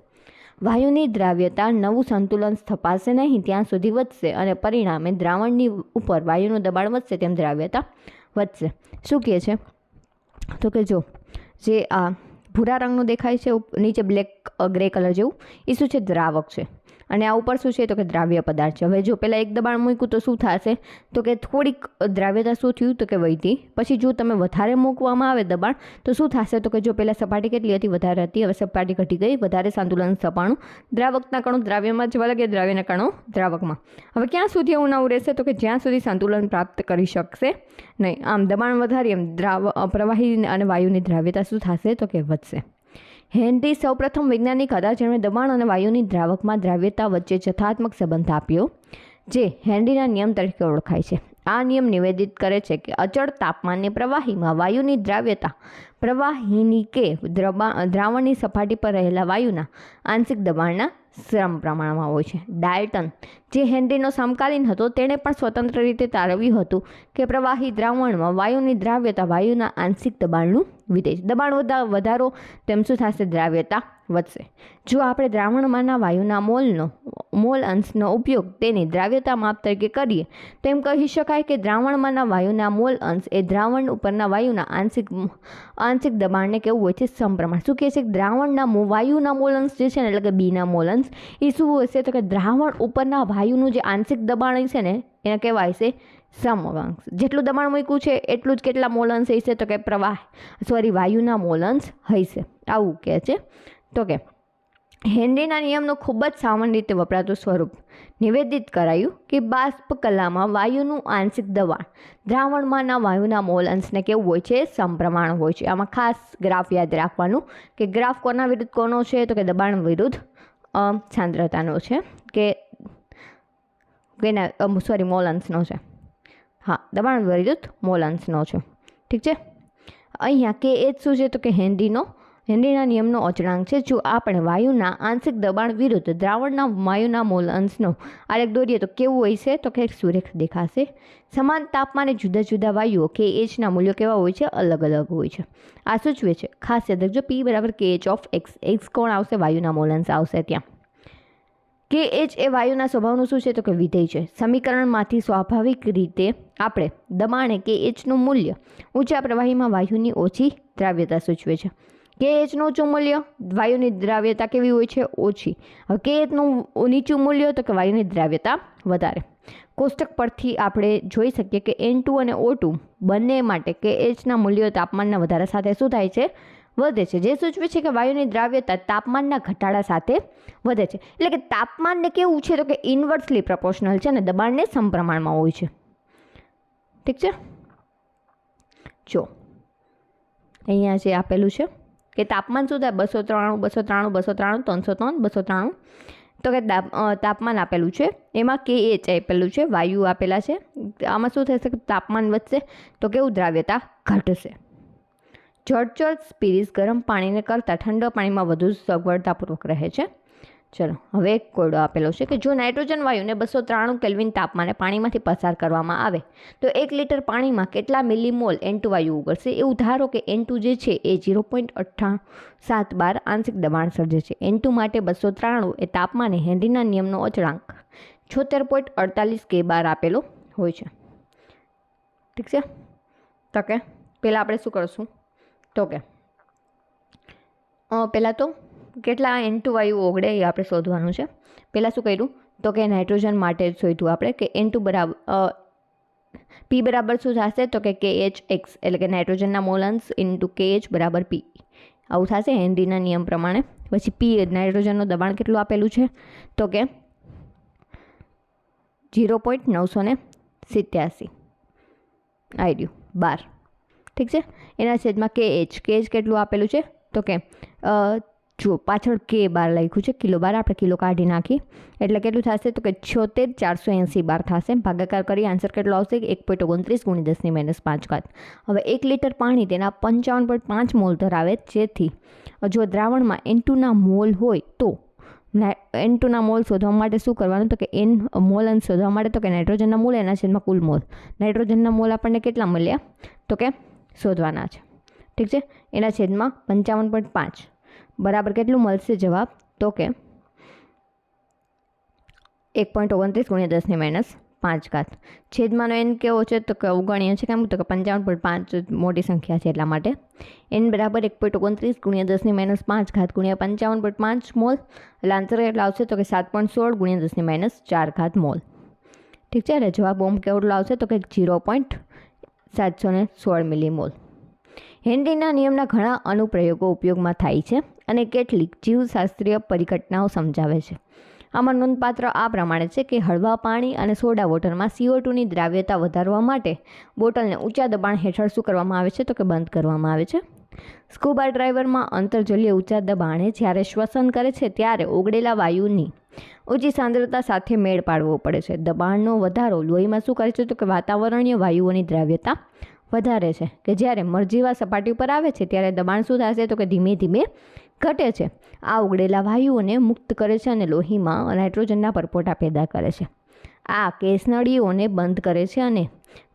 વાયુની દ્રાવ્યતા નવું સંતુલન સ્થપાશે નહીં ત્યાં સુધી વધશે અને પરિણામે દ્રાવણની ઉપર વાયુનું દબાણ વધશે તેમ દ્રાવ્યતા વધશે. શું કહે છે તો કે જો જે આ ભૂરા રંગનું દેખાય છે નીચે બ્લેક ગ્રે કલર જેવું, એ શું છે, દ્રાવક છે અને આ ઉપર શું છે તો કે દ્રાવ્ય પદાર્થ છે. હવે જો પહેલાં એક દબાણ મૂક્યું તો શું થશે તો કે થોડીક દ્રાવ્યતા શું થયું તો કે વધી. પછી જો તમે વધારે મૂકવામાં આવે દબાણ તો શું થશે તો કે જો પહેલાં સપાટી કેટલી હતી, વધારે હતી, હવે સપાટી ઘટી ગઈ, વધારે સંતુલન સ્થપાણું, દ્રાવકના કણો દ્રાવ્યમાં જવા લાગે, દ્રાવ્યના કણો દ્રાવકમાં. હવે ક્યાં સુધી એવું નવું રહેશે તો કે જ્યાં સુધી સંતુલન પ્રાપ્ત કરી શકશે નહીં. આમ દબાણ વધારી એમ પ્રવાહી અને વાયુની દ્રાવ્યતા શું થશે તો કે વધશે. હેનરી સૌપ્રથમ વૈજ્ઞાનિક હતા જેમણે દબાણ અને વાયુની દ્રાવકમાં દ્રાવ્યતા વચ્ચે જથ્થાત્મક સંબંધ આપ્યો જે હેનરીના નિયમ તરીકે ઓળખાય છે. આ નિયમ નિવેદિત કરે છે કે અચળ તાપમાનની પ્રવાહીમાં વાયુની દ્રાવ્યતા પ્રવાહીની કે દ્રાવણની સપાટી પર રહેલા વાયુના આંશિક દબાણના સમપ્રમાણમાં હોય છે. ડાલ્ટન જે હેનરીનો સમકાલીન હતો તેણે પણ સ્વતંત્ર રીતે તારવ્યું હતું કે પ્રવાહી દ્રાવણમાં વાયુની દ્રાવ્યતા વાયુના આંશિક દબાણનું વિધેય. દબાણ વધારો તેમ શું થશે, દ્રાવ્યતા વધશે. જો આપણે દ્રાવણમાંના વાયુના મોલ અંશનો ઉપયોગ તેની દ્રાવ્યતા માપ તરીકે કરીએ તો એમ કહી શકાય કે દ્રાવણમાંના વાયુના મોલ અંશ એ દ્રાવણ ઉપરના વાયુના આંશિક દબાણને કેવું હોય છે, સમપ્રમાણ. શું કહે છે, દ્રાવણના વાયુના મોલ અંશ જે છે ને એટલે કે બીના મોલ અંશ એ શું હશે તો કે દ્રાવણ ઉપરના વાયુનું જે આંશિક દબાણ છે ને એને કહેવાય છે સમઅંશ. જેટલું દબાણ મૂક્યું છે એટલું જ કેટલા મોલ અંશ હશે તો કે વાયુના મોલ અંશ હશે. આવું કહે છે. તો કે હેનરીના નિયમનું ખૂબ જ સામાન્ય રીતે વપરાતું સ્વરૂપ નિવેદિત કરાયું કે બાષ્પ કલામાં વાયુનું આંશિક દબાણ દ્રાવણમાંના વાયુના મોલ અંશને કેવું હોય છે, સમપ્રમાણ હોય છે. આમાં ખાસ ગ્રાફ યાદ રાખવાનું કે ગ્રાફ કોના વિરુદ્ધ કોનો છે તો કે દબાણ વિરુદ્ધ સાંદ્રતાનો છે કે મોલ અંશનો છે. હા, દબાણ વિરુદ્ધ મોલ અંશનો છે. ઠીક છે. અહીંયા કે એ જ શું છે તો કે હેનરીના નિયમનો અચળાંક છે. જો આપણે વાયુના આંશિક દબાણ વિરુદ્ધ દ્રાવણના વાયુના મોલ અંશનો આલેખ દોરીએ તો કેવું હોય છે તો કે સુરેખ દેખાશે. સમાન તાપમાને જુદા જુદા વાયુઓ KHના મૂલ્યો કેવા હોય છે, અલગ અલગ હોય છે. આ સૂચવે છે, ખાસ યાદ રાખજો, P = KH of X. X કોણ આવશે, વાયુના મોલ અંશ આવશે ત્યાં. KH એ વાયુના સ્વભાવનું શું છે તો કે વિધેય છે. સમીકરણમાંથી સ્વાભાવિક રીતે આપણે દબાણે KHનું મૂલ્ય ઊંચા પ્રવાહીમાં વાયુની ઓછી દ્રાવ્યતા સૂચવે છે. KHનું ઊંચું મૂલ્ય વાયુની દ્રાવ્યતા કેવી હોય છે, ઓછી. હવે KHનું નીચું મૂલ્ય તો કે વાયુની દ્રાવ્યતા વધારે. કોષ્ટક પરથી આપણે જોઈ શકીએ કે N2 અને O2 બંને માટે KHના મૂલ્યો તાપમાનના વધારા સાથે શું થાય છે, વધે છે, જે સૂચવે છે કે વાયુની દ્રાવ્યતા તાપમાનના ઘટાડા સાથે વધે છે. એટલે કે તાપમાનને કેવું છે તો કે ઇન્વર્સલી પ્રપોર્શનલ છે અને દબાણને સમપ્રમાણમાં હોય છે. ઠીક છે. જો અહીંયા જે આપેલું છે કે તાપમાન શું થાય 293, 293, 293, 303, 293. તો કે તાપમાન આપેલું છે, એમાં KH આપેલું છે, વાયુ આપેલા છે. આમાં શું થશે કે તાપમાન વધશે તો કેવું દ્રાવ્યતા ઘટશે. જળચર સ્પિરિટ્સ ગરમ પાણીને કરતાં ઠંડા પાણીમાં વધુ સગવડતાપૂર્વક રહે છે. ચલો હવે એક કોયડો આપેલો છે કે જો નાઇટ્રોજન વાયુને 293 કેલ્વિન તાપમાને પાણીમાંથી પસાર કરવામાં આવે તો 1 લીટર પાણીમાં કેટલા મિલીમોલ N2 વાયુ ઉગડશે. એવું ધારો કે N2 જે છે એ 0.872 આંશિક દબાણ સર્જે છે. N2 માટે 293 એ તાપમાને હેનરીના નિયમનો અચળાંક 76.48 K બાર આપેલો હોય છે. ઠીક છે. તો કે પહેલાં આપણે શું કરશું તો કે પહેલાં તો કેટલા N2 વાયુ ઓગળે એ આપણે શોધવાનું છે. પહેલાં શું કર્યું તો કે નાઇટ્રોજન માટે શોધ્યું આપણે કે N2 બરાબર P બરાબર શું થશે તો કે KHX એટલે કે નાઇટ્રોજનના મોલન્સ ઇન્ટુ KH બરાબર P આવું થશે હેનરીના નિયમ પ્રમાણે. પછી P નાઇટ્રોજનનું દબાણ કેટલું આપેલું છે તો કે 0.987 આઈડ્યુ બાર. ઠીક છે. એના છેદમાં KH કેટલું આપેલું છે તો કે જો પાછળ K બાર લખ્યું છે, કિલો બાર, આપણે કિલો કાઢી નાખી એટલે કેટલું થશે તો કે 76,480 બાર થશે. ભાગાકાર કરી આન્સર કેટલો આવશે 1.29 × 10⁻5. હવે 1 લીટર પાણી તેના 55.5 મોલ ધરાવે, જેથી જો દ્રાવણમાં N2ના મોલ હોય તો N2ના મોલ શોધવા માટે શું કરવાનું તો કે N મોલ અંશ શોધવા માટે તો કે નાઇટ્રોજનના મોલ એના છેદમાં કુલ મોલ. નાઇટ્રોજનના મોલ આપણને કેટલા મળ્યા તો કે શોધવાના છે. ઠીક છે. એના છેદમાં 55.5 બરાબર કેટલું મળશે જવાબ તો કે 1.29 × 10⁻5. છેદમાંનો N કેવો છે તો કે અવગણ્ય છે, કેમ તો કે 55.5 મોટી સંખ્યા છે એટલા માટે. N બરાબર 1.29 × 10⁻5 ગુણ્યા 55.5 મોલ એટલે આન્સર કેટલો આવશે તો કે 7.16 × 10⁻4 મોલ. ઠીક છે. એટલે જવાબ ઓમ કેટલો આવશે તો કે 0.716 મિલીમોલ. હેનરીના નિયમના ઘણા અનુપ્રયોગો ઉપયોગમાં થાય છે અને કેટલીક જીવશાસ્ત્રીય પરિઘટનાઓ સમજાવે છે. આમાં નોંધપાત્ર આ પ્રમાણે છે કે હળવા પાણી અને સોડા વોટરમાં CO2ની દ્રાવ્યતા વધારવા માટે બોટલને ઊંચા દબાણ હેઠળ શું કરવામાં આવે છે તો કે બંધ કરવામાં આવે છે. સ્કૂબા ડ્રાઈવરમાં અંતરજલીય ઊંચા દબાણે જ્યારે શ્વસન કરે છે ત્યારે ઓગળેલા વાયુની ઊંચી સાંદ્રતા સાથે મેળ પાડવો પડે છે. દબાણનો વધારો લોહીમાં શું કરે છે તો કે વાતાવરણીય વાયુઓની દ્રાવ્યતા વધારે છે કે જ્યારે મરજીવા સપાટી ઉપર આવે છે ત્યારે દબાણ શું થશે તો કે ધીમે ધીમે ઘટે છે. આ ઓગળેલા વાયુઓને મુક્ત કરે છે અને લોહીમાં નાઇટ્રોજનના પરપોટા પેદા કરે છે. આ કેસનળીઓને બંધ કરે છે અને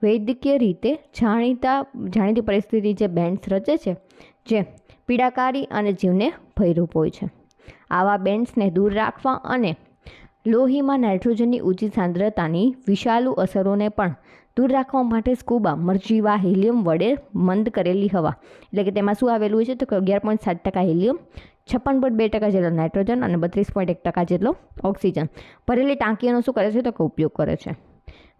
વૈદ્યકીય રીતે જાણીતી પરિસ્થિતિ જે બેન્ડ્સ રચે છે જે પીડાકારી અને જીવને ભયરૂપ હોય છે. આવા બેન્ડ્સને દૂર રાખવા અને લોહીમાં નાઇટ્રોજનની ઊંચી સાંદ્રતાની વિષાલુ અસરોને પણ દૂર રાખવા માટે સ્કૂબા મરજીવા હિલિયમ વડે મંદ કરેલી હવા એટલે કે તેમાં શું આવેલું હોય છે તો કે 11.7% હિલિયમ, 56.2% જેટલો નાઇટ્રોજન અને 32.1% જેટલો ઓક્સિજન ભરેલી ટાંકીઓનો શું કરે છે તો કે ઉપયોગ કરે છે.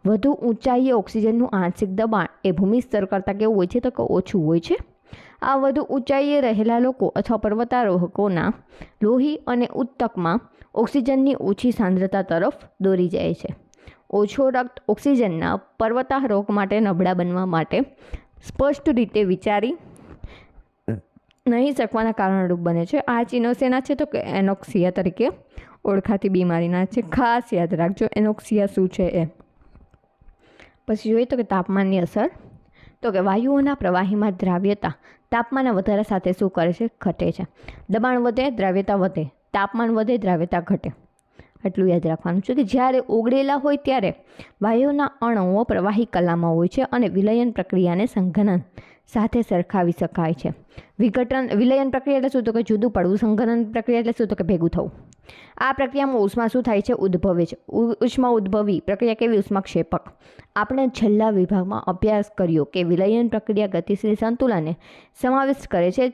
વધુ ઊંચાઈએ ઓક્સિજનનું આંશિક દબાણ એ ભૂમિ સ્તર કરતાં કેવું હોય છે તો કે ઓછું હોય છે. આ વધુ ઊંચાઈએ રહેલા લોકો અથવા પર્વતારોહકોના લોહી અને ઉત્તકમાં ઓક્સિજનની ઓછી સાંદ્રતા તરફ દોરી જાય છે. ઓછો રક્ત ઓક્સિજનના પર્વતારોહક માટે નબળા બનવા માટે સ્પષ્ટ રીતે વિચારી નહીં શકવાના કારણરૂપ બને છે. આ ચિહ્નો શેના છે તો કે એનોક્સિયા તરીકે ઓળખાતી બીમારીના છે. ખાસ યાદ રાખજો એનોક્સિયા શું છે એ. પછી જોઈએ તો કે તાપમાનની અસર તો કે વાયુઓના પ્રવાહીમાં દ્રાવ્યતા તાપમાનના વધારા સાથે શું કરે છે ઘટે છે. દબાણ વધે દ્રાવ્યતા વધે, તાપમાન વધે દ્રાવ્યતા ઘટે. એટલું યાદ રાખવાનું છે કે જ્યારે ઓગળેલા હોય ત્યારે વાયુના અણુઓ પ્રવાહી કલામાં હોય છે અને વિલયન પ્રક્રિયાને સંઘનન સાથે સરખાવી શકાય છે. વિલયન પ્રક્રિયા એટલે શું તો કે જુદું પડવું, સંઘનન પ્રક્રિયા એટલે શું તો કે ભેગું થવું. આ પ્રક્રિયામાં ઉષ્મા શું થાય છે ઉદ્ભવે છે. ઉષ્મા ઉદ્ભવી પ્રક્રિયા કેવી ઉષ્માક્ષેપક. આપણે છેલ્લા વિભાગમાં અભ્યાસ કર્યો કે વિલયન પ્રક્રિયા ગતિશીલ સંતુલનને સમાવિષ્ટ કરે છે.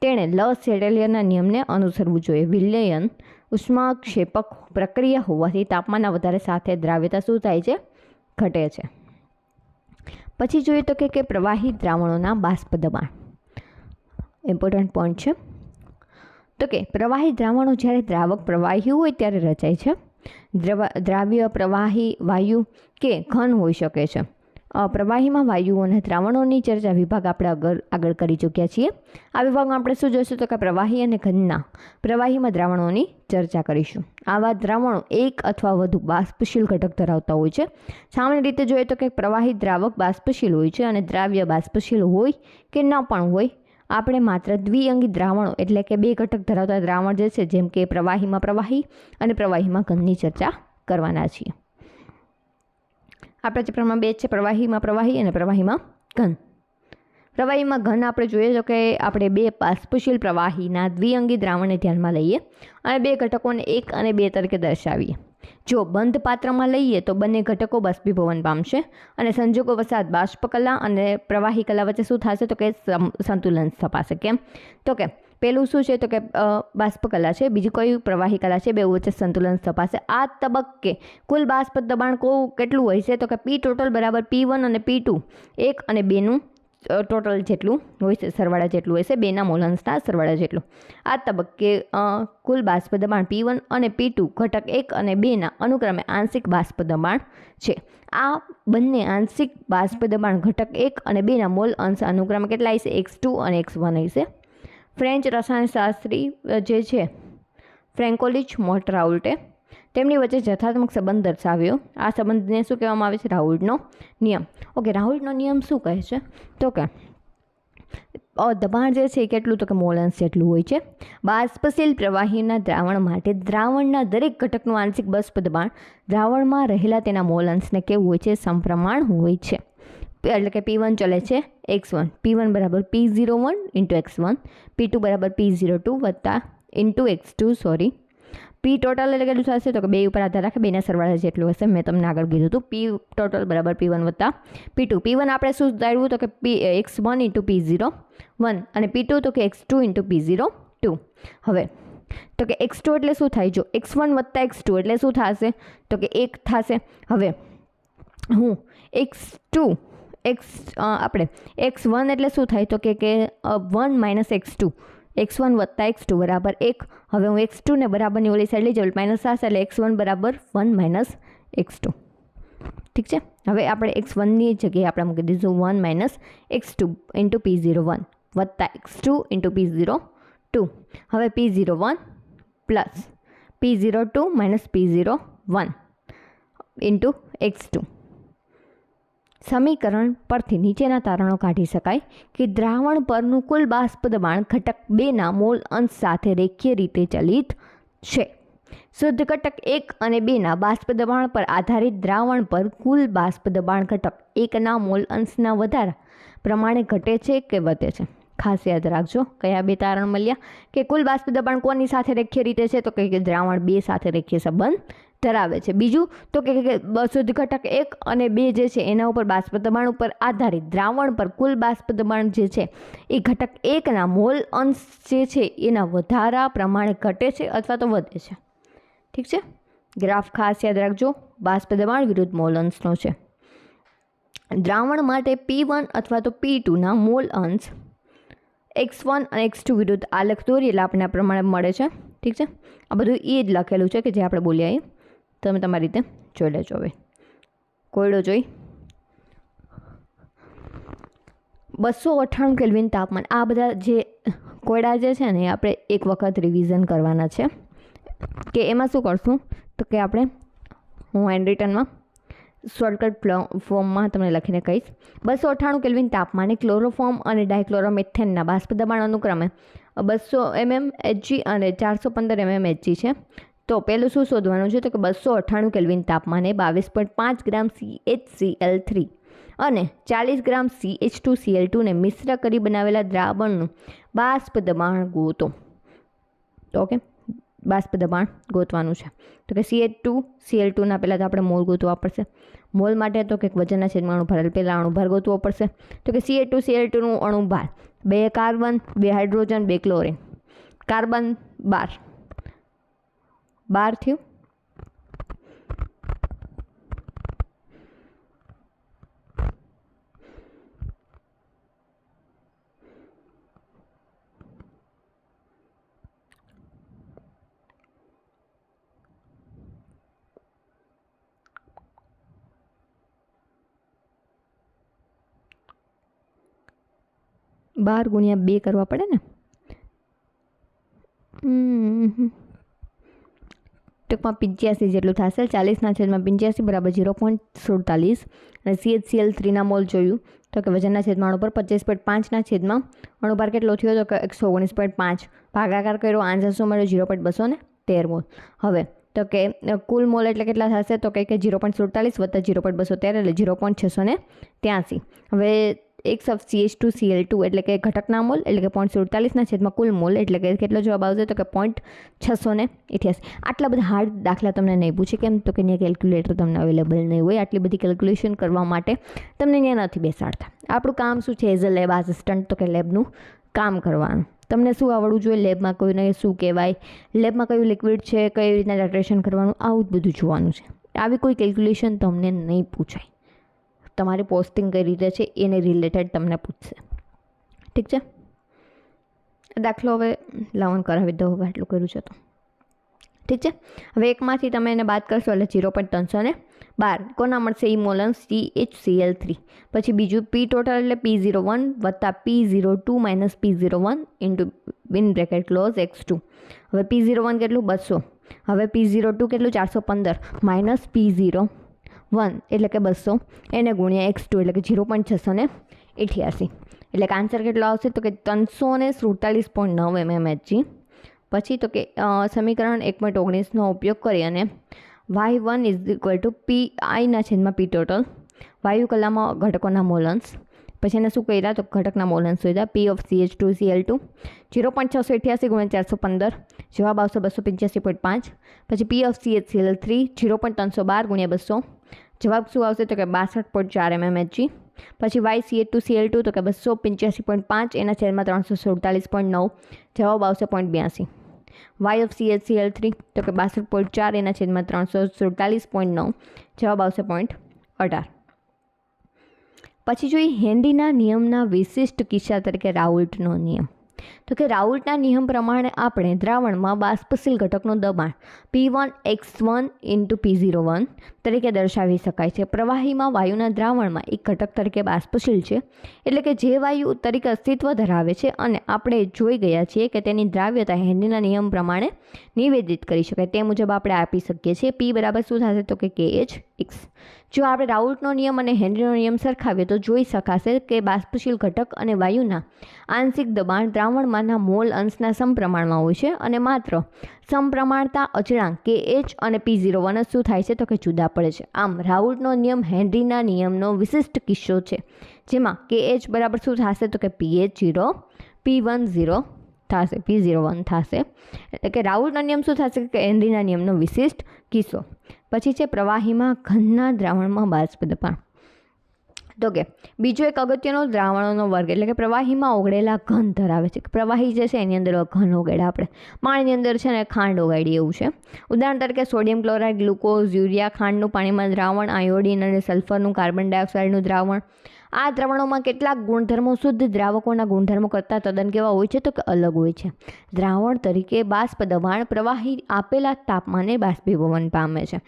તેણે લ સેટેલિયરના નિયમને અનુસરવું જોઈએ. વિલયન ઉષ્માક્ષેપક પ્રક્રિયા હોવાથી તાપમાનના વધારે સાથે દ્રાવ્યતા શું થાય છે ઘટે છે. પછી જોઈએ તો કે પ્રવાહી દ્રાવણોના બાષ્પ દબાણ. ઇમ્પોર્ટન્ટ પોઈન્ટ છે. તો કે પ્રવાહી દ્રાવણો જ્યારે દ્રાવક પ્રવાહી હોય ત્યારે રચાય છે. દ્રાવ્ય, પ્રવાહી, વાયુ કે ઘન હોઈ શકે છે. પ્રવાહીમાં વાયુઓ અને દ્રાવણોની ચર્ચા વિભાગ આપણે આગળ કરી ચૂક્યા છીએ. આ વિભાગમાં આપણે શું જોઈશું તો કે પ્રવાહી અને ઘનના પ્રવાહીમાં દ્રાવણોની ચર્ચા કરીશું. આવા દ્રાવણો એક અથવા વધુ બાષ્પશીલ ઘટક ધરાવતા હોય છે. સામાન્ય રીતે જોઈએ તો કે પ્રવાહી દ્રાવક બાષ્પશીલ હોય છે અને દ્રાવ્ય બાષ્પશીલ હોય કે ન પણ હોય. આપણે માત્ર દ્વિઅંગી દ્રાવણો એટલે કે બે ઘટક ધરાવતા દ્રાવણ જે છે જેમ કે પ્રવાહીમાં પ્રવાહી અને પ્રવાહીમાં ઘનની ચર્ચા કરવાના છીએ. આપણા ચેપ્ટરમાં બે છે, પ્રવાહીમાં પ્રવાહી અને પ્રવાહીમાં ઘન. પ્રવાહીમાં ઘન આપણે જોઈએ તો કે આપણે બે બાષ્પશીલ પ્રવાહીના દ્વિઅંગી દ્રાવણને ધ્યાનમાં લઈએ અને બે ઘટકોને 1 અને 2 તરીકે દર્શાવીએ. જો બંધ પાત્રમાં લઈએ તો બંને ઘટકો બાષ્પીભવન પામશે અને સંજોગો વસાત બાષ્પકલા અને પ્રવાહી કલા વચ્ચે શું થશે તો કે સંતુલન સ્થપાશે. કેમ તો કે પહેલું શું છે તો કે બાષ્પકલા છે, બીજું કયું પ્રવાહી કલા છે, બે વચ્ચે સંતુલન સ્થપાશે. આ તબક્કે કુલ બાષ્પ દબાણ કેટલું હોય છે તો કે પી ટોટલ બરાબર P1 અને P2 1 અને 2નું ટોટલ જેટલું હોય છે, સરવાળા જેટલું હોય છે, બેના મોલન્સના સરવાળા જેટલું. આ તબક્કે કુલ બાષ્પ દબાણ P1 અને P2 ઘટક 1 અને 2ના અનુક્રમે આંશિક બાષ્પ દબાણ છે. આ બંને આંશિક બાષ્પ દબાણ ઘટક 1 અને 2ના મોલ અંશ અનુક્રમે કેટલા હશે x2 અને x1 હશે. ફ્રેન્ચ રસાયણશાસ્ત્રી જે છે ફ્રેન્કોલિચ મોન્ટ-રાઉલ્ટે તેમની વચ્ચે જથ્થાત્મક સંબંધ દર્શાવ્યો. આ સંબંધને શું કહેવામાં આવે છે? રાઉલ્ટનો નિયમ. ઓકે, રાઉલ્ટનો નિયમ શું કહે છે તો કે દબાણ જે છે એ કેટલું તો કે મોલ અંશ જેટલું હોય છે. બાષ્પશીલ પ્રવાહીના દ્રાવણ માટે દ્રાવણના દરેક ઘટકનું આંશિક બાષ્પ દબાણ દ્રાવણમાં રહેલા તેના મોલ અંશને કેવું હોય છે? સમપ્રમાણ હોય છે. એટલે કે P1 ચલે છે x1, P1 બરાબર P01 ઇન્ટુ x1, P2 બરાબર P02 વત્તા ઇન્ટુ x2 સોરી. પી ટોટલ એટલે કેટલું થશે તો કે બે ઉપર આધાર રાખે, બેના સરવાળા જેટલું હશે. મેં તમને આગળ કીધું હતું પી ટોટલ બરાબર P1 વત્તા P2. P1 આપણે શું ધાર્યું તો કે x1 ઇન્ટુ P01 અને P2 તો કે x2 ઇન્ટુ P02. હવે તો કે x2 એટલે શું થાય? જો x1 વત્તા x2 એટલે શું થશે તો કે 1 થશે. હવે હું x2 આપણે x1 એટલે શું થાય તો કે 1 માઇનસ x2, x1 વત્તા x2 બરાબર 1. હવે હું x2 ને બરાબરની ઓલી સાઈડ લઈ જાઉં માઇનસ થશે એટલે x1 બરાબર 1 માઇનસ x2. ઠીક છે. હવે આપણે x1ની જગ્યાએ આપણે મૂકી દઈશું 1 માઇનસ x2 ઇન્ટુ P01 વત્તા x2 ઇન્ટુ P02. હવે P01 plus P02 minus P01 into x2. સમીકરણ પરથી નીચેના તારણો કાઢી શકાય કે દ્રાવણ પરનું કુલ બાષ્પ દબાણ ઘટક 2ના મોલ અંશ સાથે રેખીય રીતે ચલિત છે. શુદ્ધ ઘટક 1 અને 2ના બાષ્પ દબાણ પર આધારિત દ્રાવણ પર કુલ બાષ્પ દબાણ ઘટક 1ના મોલ અંશના વધારા પ્રમાણે ઘટે છે કે વધે છે. ખાસ યાદ રાખજો કયા બે તારણ મળ્યા કે કુલ બાષ્પ દબાણ કોની સાથે રેખીય રીતે છે તો કે દ્રાવણ 2 સાથે રેખીય સંબંધ ધરાવે છે. બીજું તો કે શુદ્ધ ઘટક 1 અને 2 જે છે એના ઉપર બાષ્પ દબાણ ઉપર આધારિત દ્રાવણ પર કુલ બાષ્પ દબાણ જે છે એ ઘટક 1ના મોલ અંશ જે છે એના વધારા પ્રમાણે ઘટે છે અથવા તો વધે છે. ઠીક છે. ગ્રાફ ખાસ યાદ રાખજો, બાષ્પ દબાણ વિરુદ્ધ મોલ અંશનો છે. દ્રાવણ માટે P1 અથવા તો P2ના મોલ અંશ x1 અને x2 વિરુદ્ધ આલેખ દોરીએ એટલે આપણને આ પ્રમાણે મળે છે. ઠીક છે. આ બધું એ જ લખેલું છે કે જે આપણે બોલ્યા એ તમે તમારી રીતે જોઈ લેજો. હવે કોયડો જોઈ 298 કેલ્વિન તાપમાન. આ બધા જે કોયડા જે છે ને આપણે એક વખત રિવિઝન કરવાના છે કે એમાં શું કરશું તો કે આપણે હું હેન્ડ રિટનમાં શોર્ટકટ ફોર્મમાં તમને લખીને કહીશ. 298 કેલ્વિન તાપમાને ક્લોરોફોર્મ અને ડાયક્લોરોમેથેનના બાષ્પ દબાણ અનુક્રમે 200 mm Hg અને 415 mm Hg છે. તો પહેલું શું શોધવાનું છે તો કે 298 કેલ્વિન તાપમાને 22.5 ગ્રામ CHCl3 અને 40 ગ્રામ CH2Cl2 ને મિશ્ર કરી બનાવેલા દ્રાવણનું બાષ્પ દબાણ ગોતો. ઓકે, બાષ્પ દબાણ ગોતવાનું છે તો કે CH2Cl2ના પહેલાં તો આપણે મોલ ગોતવા પડશે. મોલ માટે તો કે વજનના છેદમાં અણુભાર પહેલાં અણુભાર ગોતવો પડશે. તો કે CH2Cl2નું અણુભાર 2 કાર્બન 2 હાઇડ્રોજન 2 ક્લોરિન. કાર્બન 12 થયું. 12 ગુણ્યા 2 કરવા પડે ને. ટૂંકમાં 85 જેટલું થશે. 40/85 બરાબર 0.47. અને CHCl3ના મોલ જોયું તો કે વજનના છેદમાં અણુ પર 25.5ના છેદમાં અણુભાર કેટલો થયો તો કે 119.5. ભાગાકાર કર્યો, આન્સર શું મળ્યો? 0.213 મોલ. હવે તો કે કુલ મોલ એટલે કેટલા થશે તો કે 0.47 વત્તા 0.213 એટલે 0.683. હવે એક ઓફ CH2Cl2 એટલે કે ઘટકના મોલ એટલે કે 0.47ના છેદમાં કુલ મોલ એટલે કે કેટલો જવાબ આવશે તો કે 0.688. આટલા બધા હાર્ડ દાખલા તમને નહીં પૂછે. કેમ તો કે અહીંયા કેલ્ક્યુલેટર તમને અવેલેબલ નહીં હોય. આટલી બધી કેલ્ક્યુલેશન કરવા માટે તમને અહીંયા નથી બેસાડતા. આપણું કામ શું છે એઝ અ લેબ આસિસ્ટન્ટ તો કે લેબનું કામ કરવાનું. તમને શું આવડવું જોઈએ? લેબમાં કોઈને શું કહેવાય, લેબમાં કયું લિક્વિડ છે, કઈ રીતના ટાઇટ્રેશન કરવાનું, આવું જ બધું જોવાનું છે. આવી કોઈ કેલ્ક્યુલેશન તમને નહીં પૂછાય. તમારી પોસ્ટિંગ કઈ રીતે છે એને રિલેટેડ તમને પૂછશે. ઠીક છે. દાખલો હવે લાવન કરાવી દો. હવે આટલું કર્યું છે તો ઠીક છે. હવે એકમાંથી તમે એને બાદ કરશો એટલે 0.312 કોના મળશે? ઇમોલન્સ CHCl3. પછી બીજું P ટોટલ એટલે P01 વત્તા P02 minus P01 into in bracket close x2. હવે P01 કેટલું? 200. હવે P02 કેટલું? 415 માઇનસ P01 એટલે કે 200 એને ગુણ્યા x2 એટલે કે 0.688. એટલે કે આન્સર કેટલો આવશે તો કે 347.9 mmHg. પછી તો કે સમીકરણ 1.19નો ઉપયોગ કરી અને y1 ઇઝ ઇક્વલ ટુ PIના છેદમાં P ટોટલ વાયુ કલામાં ઘટકોના મોલન્સ. પછી એને શું કર્યા તો ઘટકના મોલન્સ શોધ્યા. P ઓફ CH2Cl2 0.688 ગુણ્યા 415 જવાબ આવશે 285.5. પછી P ઓફ CHCl3 0.312 ગુણ્યા 200 જવાબ શું આવશે તો કે 62.4 mmHg. પછી YCH2Cl2 તો કે 285.5 એના છેદમાં 347.9 જવાબ આવશે 0.82. Y ઓફ CHCl3 તો કે 62.4 એના છેદમાં 347.9 જવાબ આવશે 0.18. પછી જોઈએ હેનરીના નિયમના વિશિષ્ટ કિસ્સા તરીકે રાઉલ્ટનો નિયમ. તો કે રાઉલ્ટના નિયમ પ્રમાણે આપણે દ્રાવણમાં બાષ્પશીલ ઘટકનું દબાણ P1x1 ઇન્ટુ P01 તરીકે દર્શાવી શકાય છે. પ્રવાહીમાં વાયુના દ્રાવણમાં એક ઘટક તરીકે બાષ્પશીલ છે એટલે કે જે વાયુ તરીકે અસ્તિત્વ ધરાવે છે અને આપણે જોઈ ગયા છીએ કે તેની દ્રાવ્યતા હેનરીના નિયમ પ્રમાણે નિવેદિત કરી શકાય. તે મુજબ આપણે આપી શકીએ છીએ. P બરાબર શું થશે તો કે KHX. જો આપણે રાઉલ્ટનો નિયમ અને હેનરીનો નિયમ સરખાવીએ તો જોઈ શકાશે કે બાષ્પશીલ ઘટક અને વાયુના આંશિક દબાણ દ્રાવણમાંના મોલ અંશના સમપ્રમાણમાં હોય છે અને માત્ર સમપ્રમાણતા અચળાંક KH અને P01 જ શું થાય છે તો કે જુદા પડે છે. આમ રાઉલ્ટનો નિયમ હેનરીના નિયમનો વિશિષ્ટ કિસ્સો છે જેમાં KH બરાબર શું થશે તો કે PH0 P10 થશે P01 થશે. એટલે કે રાઉલ્ટનો નિયમ શું થશે કે હેનરીના નિયમનો વિશિષ્ટ કિસ્સો. પછી છે પ્રવાહીમાં ઘનના દ્રાવણમાં બાષ્પ દબાણ. તો કે બીજો એક અગત્યનો દ્રાવણોનો વર્ગ એટલે કે પ્રવાહીમાં ઓગળેલા ઘન ધરાવે છે. પ્રવાહી જે છે એની અંદર ઘન ઓગળ્યા આપણે પાણીની અંદર છે ને ખાંડ ઓગાળી એવું છે. ઉદાહરણ તરીકે સોડિયમ ક્લોરાઇડ, ગ્લુકોઝ, યુરિયા, ખાંડનું પાણીમાં દ્રાવણ, આયોડિન અને સલ્ફરનું કાર્બન ડાયોક્સાઇડનું દ્રાવણ. આ દ્રાવણોમાં કેટલાક ગુણધર્મો શુદ્ધ દ્રાવકોના ગુણધર્મો કરતાં તદ્દન કેવા હોય છે તો કે અલગ હોય છે. દ્રાવણ તરીકે બાષ્પ દબાણ પ્રવાહી આપેલા તાપમાને બાષ્પીભવન પામે છે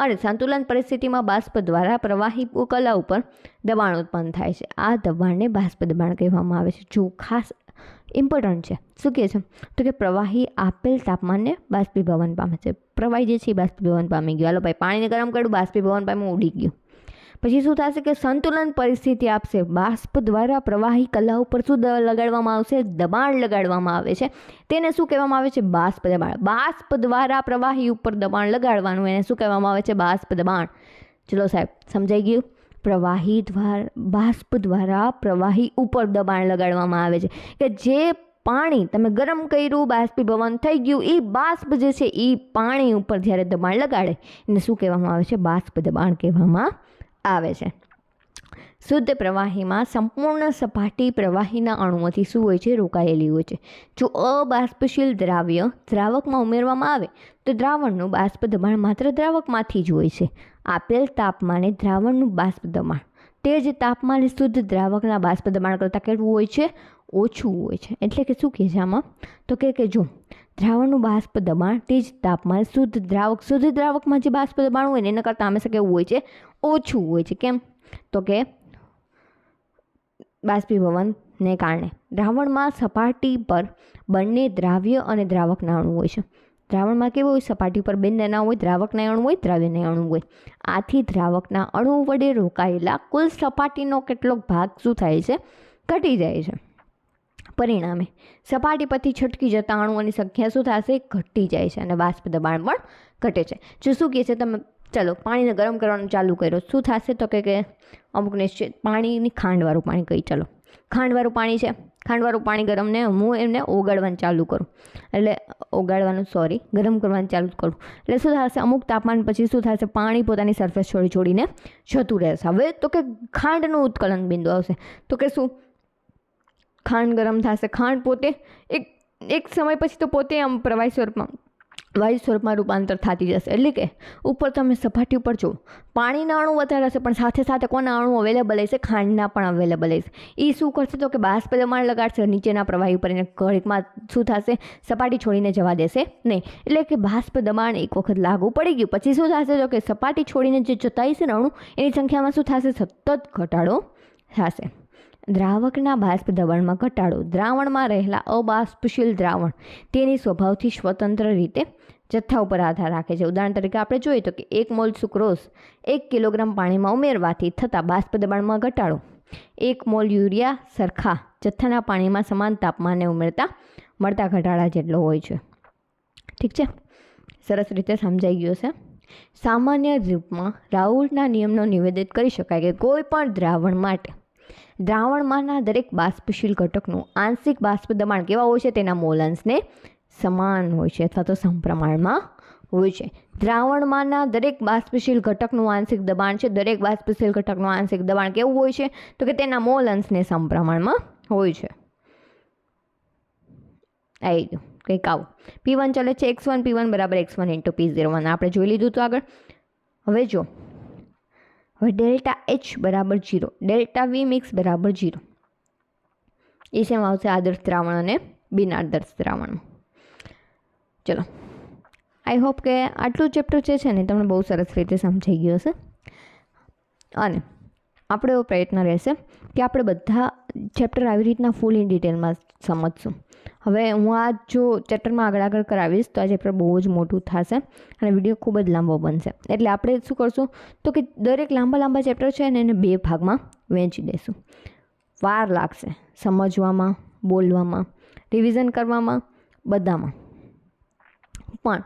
અને સંતુલન પરિસ્થિતિમાં બાષ્પ દ્વારા પ્રવાહી કલા ઉપર દબાણ ઉત્પન્ન થાય છે. આ દબાણને બાષ્પ દબાણ કહેવામાં આવે છે. જો ખાસ ઇમ્પોર્ટન્ટ છે શું કહે છે તો કે પ્રવાહી આપેલ તાપમાનને બાષ્પીભવન પામે છે. પ્રવાહી જે છે એ બાષ્પીભવન પામી ગયું. હાલો ભાઈ પાણીને ગરમ કર્યું, બાષ્પીભવન પામ્યું, ઉડી ગયું. પછી શું થશે કે સંતુલન પરિસ્થિતિ આપશે. બાષ્પ દ્વારા પ્રવાહી કલા ઉપર શું લગાડવામાં આવશે? દબાણ લગાડવામાં આવે છે. તેને શું કહેવામાં આવે છે? બાષ્પ દબાણ. બાષ્પ દ્વારા પ્રવાહી ઉપર દબાણ લગાડવાનું એને શું કહેવામાં આવે છે? બાષ્પ દબાણ. ચલો સાહેબ સમજાઈ ગયું. પ્રવાહી દ્વારા બાષ્પ દ્વારા પ્રવાહી ઉપર દબાણ લગાડવામાં આવે છે કે જે પાણી તમે ગરમ કર્યું, બાષ્પીભવન થઈ ગયું, એ બાષ્પ જે છે એ પાણી ઉપર જ્યારે દબાણ લગાડે એને શું કહેવામાં આવે છે? બાષ્પ દબાણ કહેવામાં આવે છે. શુદ્ધ પ્રવાહીમાં સંપૂર્ણ સપાટી પ્રવાહીના અણુઓથી શું હોય છે? રોકાયેલી હોય છે. જો અબાષ્પશીલ દ્રાવ્ય દ્રાવકમાં ઉમેરવામાં આવે તો દ્રાવણનું બાષ્પ દબાણ માત્ર દ્રાવકમાંથી જ હોય છે. આપેલ તાપમાને દ્રાવણનું બાષ્પ દબાણ તે જ તાપમાને શુદ્ધ દ્રાવકના બાષ્પ દબાણ કરતાં કેટલું હોય છે? ઓછું હોય છે. એટલે કે શું કહે છે આમાં તો કે જો દ્રાવણનું બાષ્પ દબાણ તે જ તાપમાને શુદ્ધ દ્રાવકમાં જે બાષ્પ દબાણ હોય ને એના કરતાં હંમેશા કેવું હોય છે? ઓછું હોય છે. કેમ તો કે બાષ્પીભવન ને કારણે દ્રાવણમાં સપાટી પર બંને દ્રાવ્ય અને દ્રાવકના અણુ હોય છે. દ્રાવણમાં કેવું હોય? સપાટી પર બંનેના હોય, દ્રાવકના અણુ હોય, દ્રાવ્યના અણુ હોય. આથી દ્રાવકના અણુ વડે રોકાયેલા કુલ સપાટીનો કેટલોક ભાગ શું થાય છે? ઘટી જાય છે. પરિણામે સપાટી પરથી છટકી જતા અણુઓની સંખ્યા શું થશે? ઘટી જાય છે અને બાષ્પ દબાણ પણ ઘટે છે. જો શું કહે છે? તમે ચાલો પાણીને ગરમ કરવાનું ચાલુ કર્યો, શું થશે? તો કે અમુક નિશ્ચિત પાણીની ખાંડવાળું પાણી કહી, ચાલો ખાંડવાળું પાણી છે, ખાંડવાળું પાણી ગરમને હું એમને ઓગાળવાનું ચાલુ કરું, ગરમ કરવાનું ચાલુ કરું એટલે શું થશે? અમુક તાપમાન પછી શું થશે? પાણી પોતાની સરફેસ છોડીને જતું રહેશે. હવે તો કે ખાંડનું ઉત્કલન બિંદુ આવશે. તો કે શું? ખાંડ ગરમ થશે, ખાંડ પોતે એક સમય પછી તો પોતે આમ પ્રવાહી સ્વરૂપમાં, વાયુ સ્વરૂપમાં રૂપાંતર થતી જશે. એટલે કે ઉપર તમે સપાટી ઉપર જુઓ, પાણીના અણુ વધારે હશે, પણ સાથે સાથે કોના અણુ અવેલેબલ હશે? ખાંડના પણ અવેલેબલ હશે. એ શું કરશે? તો કે બાષ્પ દબાણ લગાડશે નીચેના પ્રવાહી ઉપર, એને ઘડીકમાં શું થશે? સપાટી છોડીને જવા દેશે નહીં. એટલે કે બાષ્પ દબાણ એક વખત લાગુ પડી ગયું પછી શું થશે? તો કે સપાટી છોડીને જે જતા હશે ને અણુ, એની સંખ્યામાં શું થશે? સતત ઘટાડો થશે. દ્રાવકના બાષ્પ દબાણમાં ઘટાડો. દ્રાવણમાં રહેલા અબાષ્પશીલ દ્રાવણ તેની સ્વભાવથી સ્વતંત્ર રીતે જથ્થા ઉપર આધાર રાખે છે. ઉદાહરણ તરીકે આપણે જોઈએ તો કે 1 મોલ સુક્રોઝ 1 કિલોગ્રામ પાણીમાં ઉમેરવાથી થતા બાષ્પ દબાણમાં ઘટાડો 1 મોલ યુરિયા સરખા જથ્થાના પાણીમાં સમાન તાપમાને ઉમેરતા મળતા ઘટાડા જેટલો હોય છે. ઠીક છે, સરસ રીતે સમજાઈ ગયું છે. સામાન્ય રૂપમાં રાઉલ્ટના નિયમનો નિવેદિત કરી શકાય કે કોઈ પણ દ્રાવણ માટે દ્રાવણમાંના દરેક બાષ્પશીલ ઘટકનું આંશિક બાષ્પ દબાણ કેવા હોય છે? તેના મોલ અંશને સમાન હોય છે અથવા તો સમપ્રમાણમાં હોય છે. દ્રાવણમાંના દરેક બાષ્પશીલ ઘટકનું આંશિક દબાણ છે, દરેક બાષ્પશીલ ઘટકનું આંશિક દબાણ કેવું હોય છે? તો કે તેના મોલ અંશને સમપ્રમાણમાં હોય છે. આવી ગયું કંઈક આવું. P1 ચાલે છે x1 P1 બરાબર x1 ઇન્ટુ P01 આપણે જોઈ લીધું હતું આગળ. હવે જો ડેલ્ટા H બરાબર 0, ડેલ્ટા V મિક્સ બરાબર 0 એ શેમાં આવશે? આદર્શ દ્રાવણ અને બિન આદર્શ દ્રાવણમાં. ચલો, આઈ હોપ કે આટલું ચેપ્ટર જે છે ને તમને બહુ સરસ રીતે સમજાઈ ગયું હશે. અને આપણો એવો પ્રયત્ન રહેશે કે આપણે બધા ચેપ્ટર આવી રીતના ફૂલ ઇન ડિટેલમાં સમજશું. હવે હું આ જો ચેપ્ટરમાં આગળ કરાવીશ તો આ ચેપ્ટર બહુ જ મોટું થશે અને વિડીયો ખૂબ જ લાંબો બનશે. એટલે આપણે શું કરશું તો કે દરેક લાંબા ચેપ્ટર છે ને એને 2 ભાગમાં વહેંચી દઈશું. વાર લાગશે સમજવામાં, બોલવામાં, રિવિઝન કરવામાં, બધામાં, પણ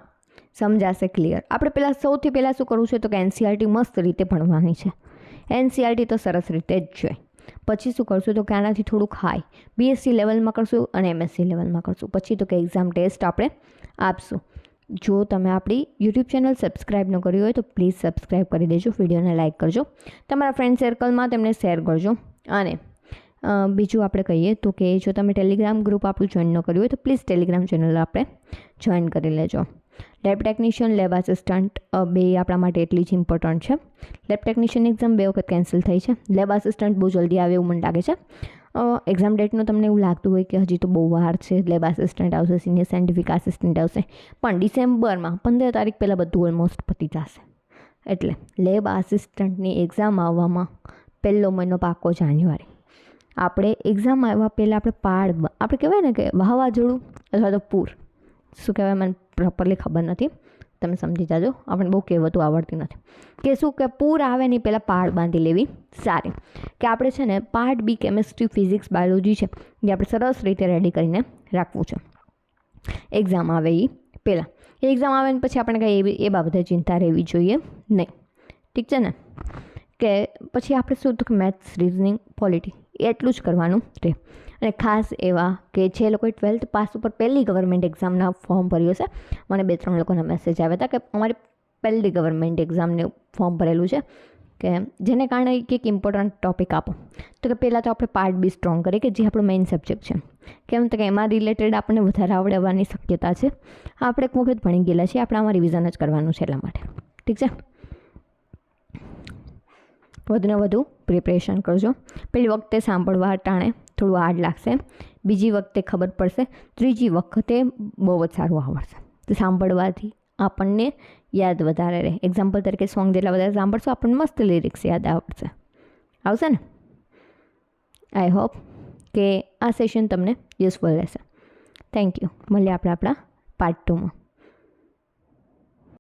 સમજાશે ક્લિયર. આપણે સૌથી પહેલાં શું કરવું છે તો કે NCERT મસ્ત રીતે ભણવાની છે. NCERT તો સરસ રીતે જ જોઈએ. પછી શું કરશું તો કે આનાથી થોડુંક હાઈ BSc લેવલમાં કરશું અને MSc લેવલમાં કરશું. પછી તો કે એક્ઝામ ટેસ્ટ આપણે આપશું. જો તમે આપણી યુટ્યુબ ચેનલ સબસ્ક્રાઈબ ન કરી હોય તો પ્લીઝ સબસ્ક્રાઈબ કરી દેજો, વિડીયોને લાઇક કરજો, તમારા ફ્રેન્ડ સર્કલમાં તેમને શેર કરજો. અને બીજું આપણે કહીએ તો કે જો તમે ટેલિગ્રામ ગ્રુપ આપણું જોઈન ન કર્યું હોય તો પ્લીઝ ટેલિગ્રામ ચેનલ આપણે જોઈન કરી લેજો. લેબ ટેકનિશિયન, લેબ આસિસ્ટન્ટ બે આપણા માટે એટલી જ ઇમ્પોર્ટન્ટ છે. લેબ ટેકનિશિયન એક્ઝામ 2 વખત કેન્સલ થઈ છે. લેબ આસિસ્ટન્ટ બહુ જલ્દી આવે એવું મને લાગે છે. એક્ઝામ ડેટનું તમને એવું લાગતું હોય કે હજી તો બહુ વાર છે, લેબ આસિસ્ટન્ટ આવશે, સિનિયર સાયન્ટિફિક આસિસ્ટન્ટ આવશે, પણ ડિસેમ્બરમાં 15 તારીખ પહેલાં બધું ઓલમોસ્ટ પતી જશે. એટલે લેબ આસિસ્ટન્ટની એક્ઝામ આવવામાં પહેલો મહિનો પાકો જાન્યુઆરી. આપણે એક્ઝામ આવ્યા પહેલાં આપણે કહેવાય ને કે વાવાઝોડું અથવા તો પૂર, શું કહેવાય મને પ્રોપરલી ખબર નથી, તમે સમજી જાજો, આપણને બહુ કહેવતું આવડતી નથી કે શું કે પૂર આવે નહીં પહેલાં પાળ બાંધી લેવી સારી. કે આપણે છે ને part B chemistry, physics, biology છે એ આપણે સરસ રીતે રેડી કરીને રાખવું છે એક્ઝામ આવે એ પહેલાં. એક્ઝામ આવે ને પછી આપણે કંઈ એ બાબતે ચિંતા રહેવી જોઈએ નહીં. ઠીક છે ને? કે પછી આપણે શું તો કે મેથ્સ, રિઝનિંગ, પોલિટી એટલું જ કરવાનું રહે. અને ખાસ એવા કે જે લોકોએ 12th પાસ ઉપર પહેલી ગવર્મેન્ટ એક્ઝામના ફોર્મ ભર્યું છે, મને 2-3 લોકોના મેસેજ આવ્યા હતા કે અમારી પહેલી ગવર્મેન્ટ એક્ઝામનું ફોર્મ ભરેલું છે કે જેને કારણે કંઈક ઇમ્પોર્ટન્ટ ટૉપિક આપો. તો કે પહેલાં તો આપણે પાર્ટ બી સ્ટ્રોંગ કરીએ કે જે આપણો મેઇન સબ્જેક્ટ છે. કેમ તો કે એમાં રિલેટેડ આપણને વધારે આવડવાની શક્યતા છે. આપણે એક વખત ભણી ગયેલા છીએ, આપણે આમાં રિવિઝન જ કરવાનું છે એટલા માટે. ઠીક છે? વધુને વધુ પ્રિપરેશન કરજો. પહેલી વખતે સાંભળવા ટાણે થોડું હાર્ડ લાગશે, બીજી વખતે ખબર પડશે, ત્રીજી વખતે બહુ જ સારું આવડશે. તો સાંભળવાથી આપણને યાદ વધારે રહે. એક્ઝામ્પલ તરીકે સોંગ જેટલા વધારે સાંભળશો આપણને મસ્ત લિરિક્સ યાદ આવશે ને? આઈ હોપ કે આ સેશન તમને યુઝફુલ રહેશે. Thank you. મળીએ આપણે આપણા પાર્ટ 2માં.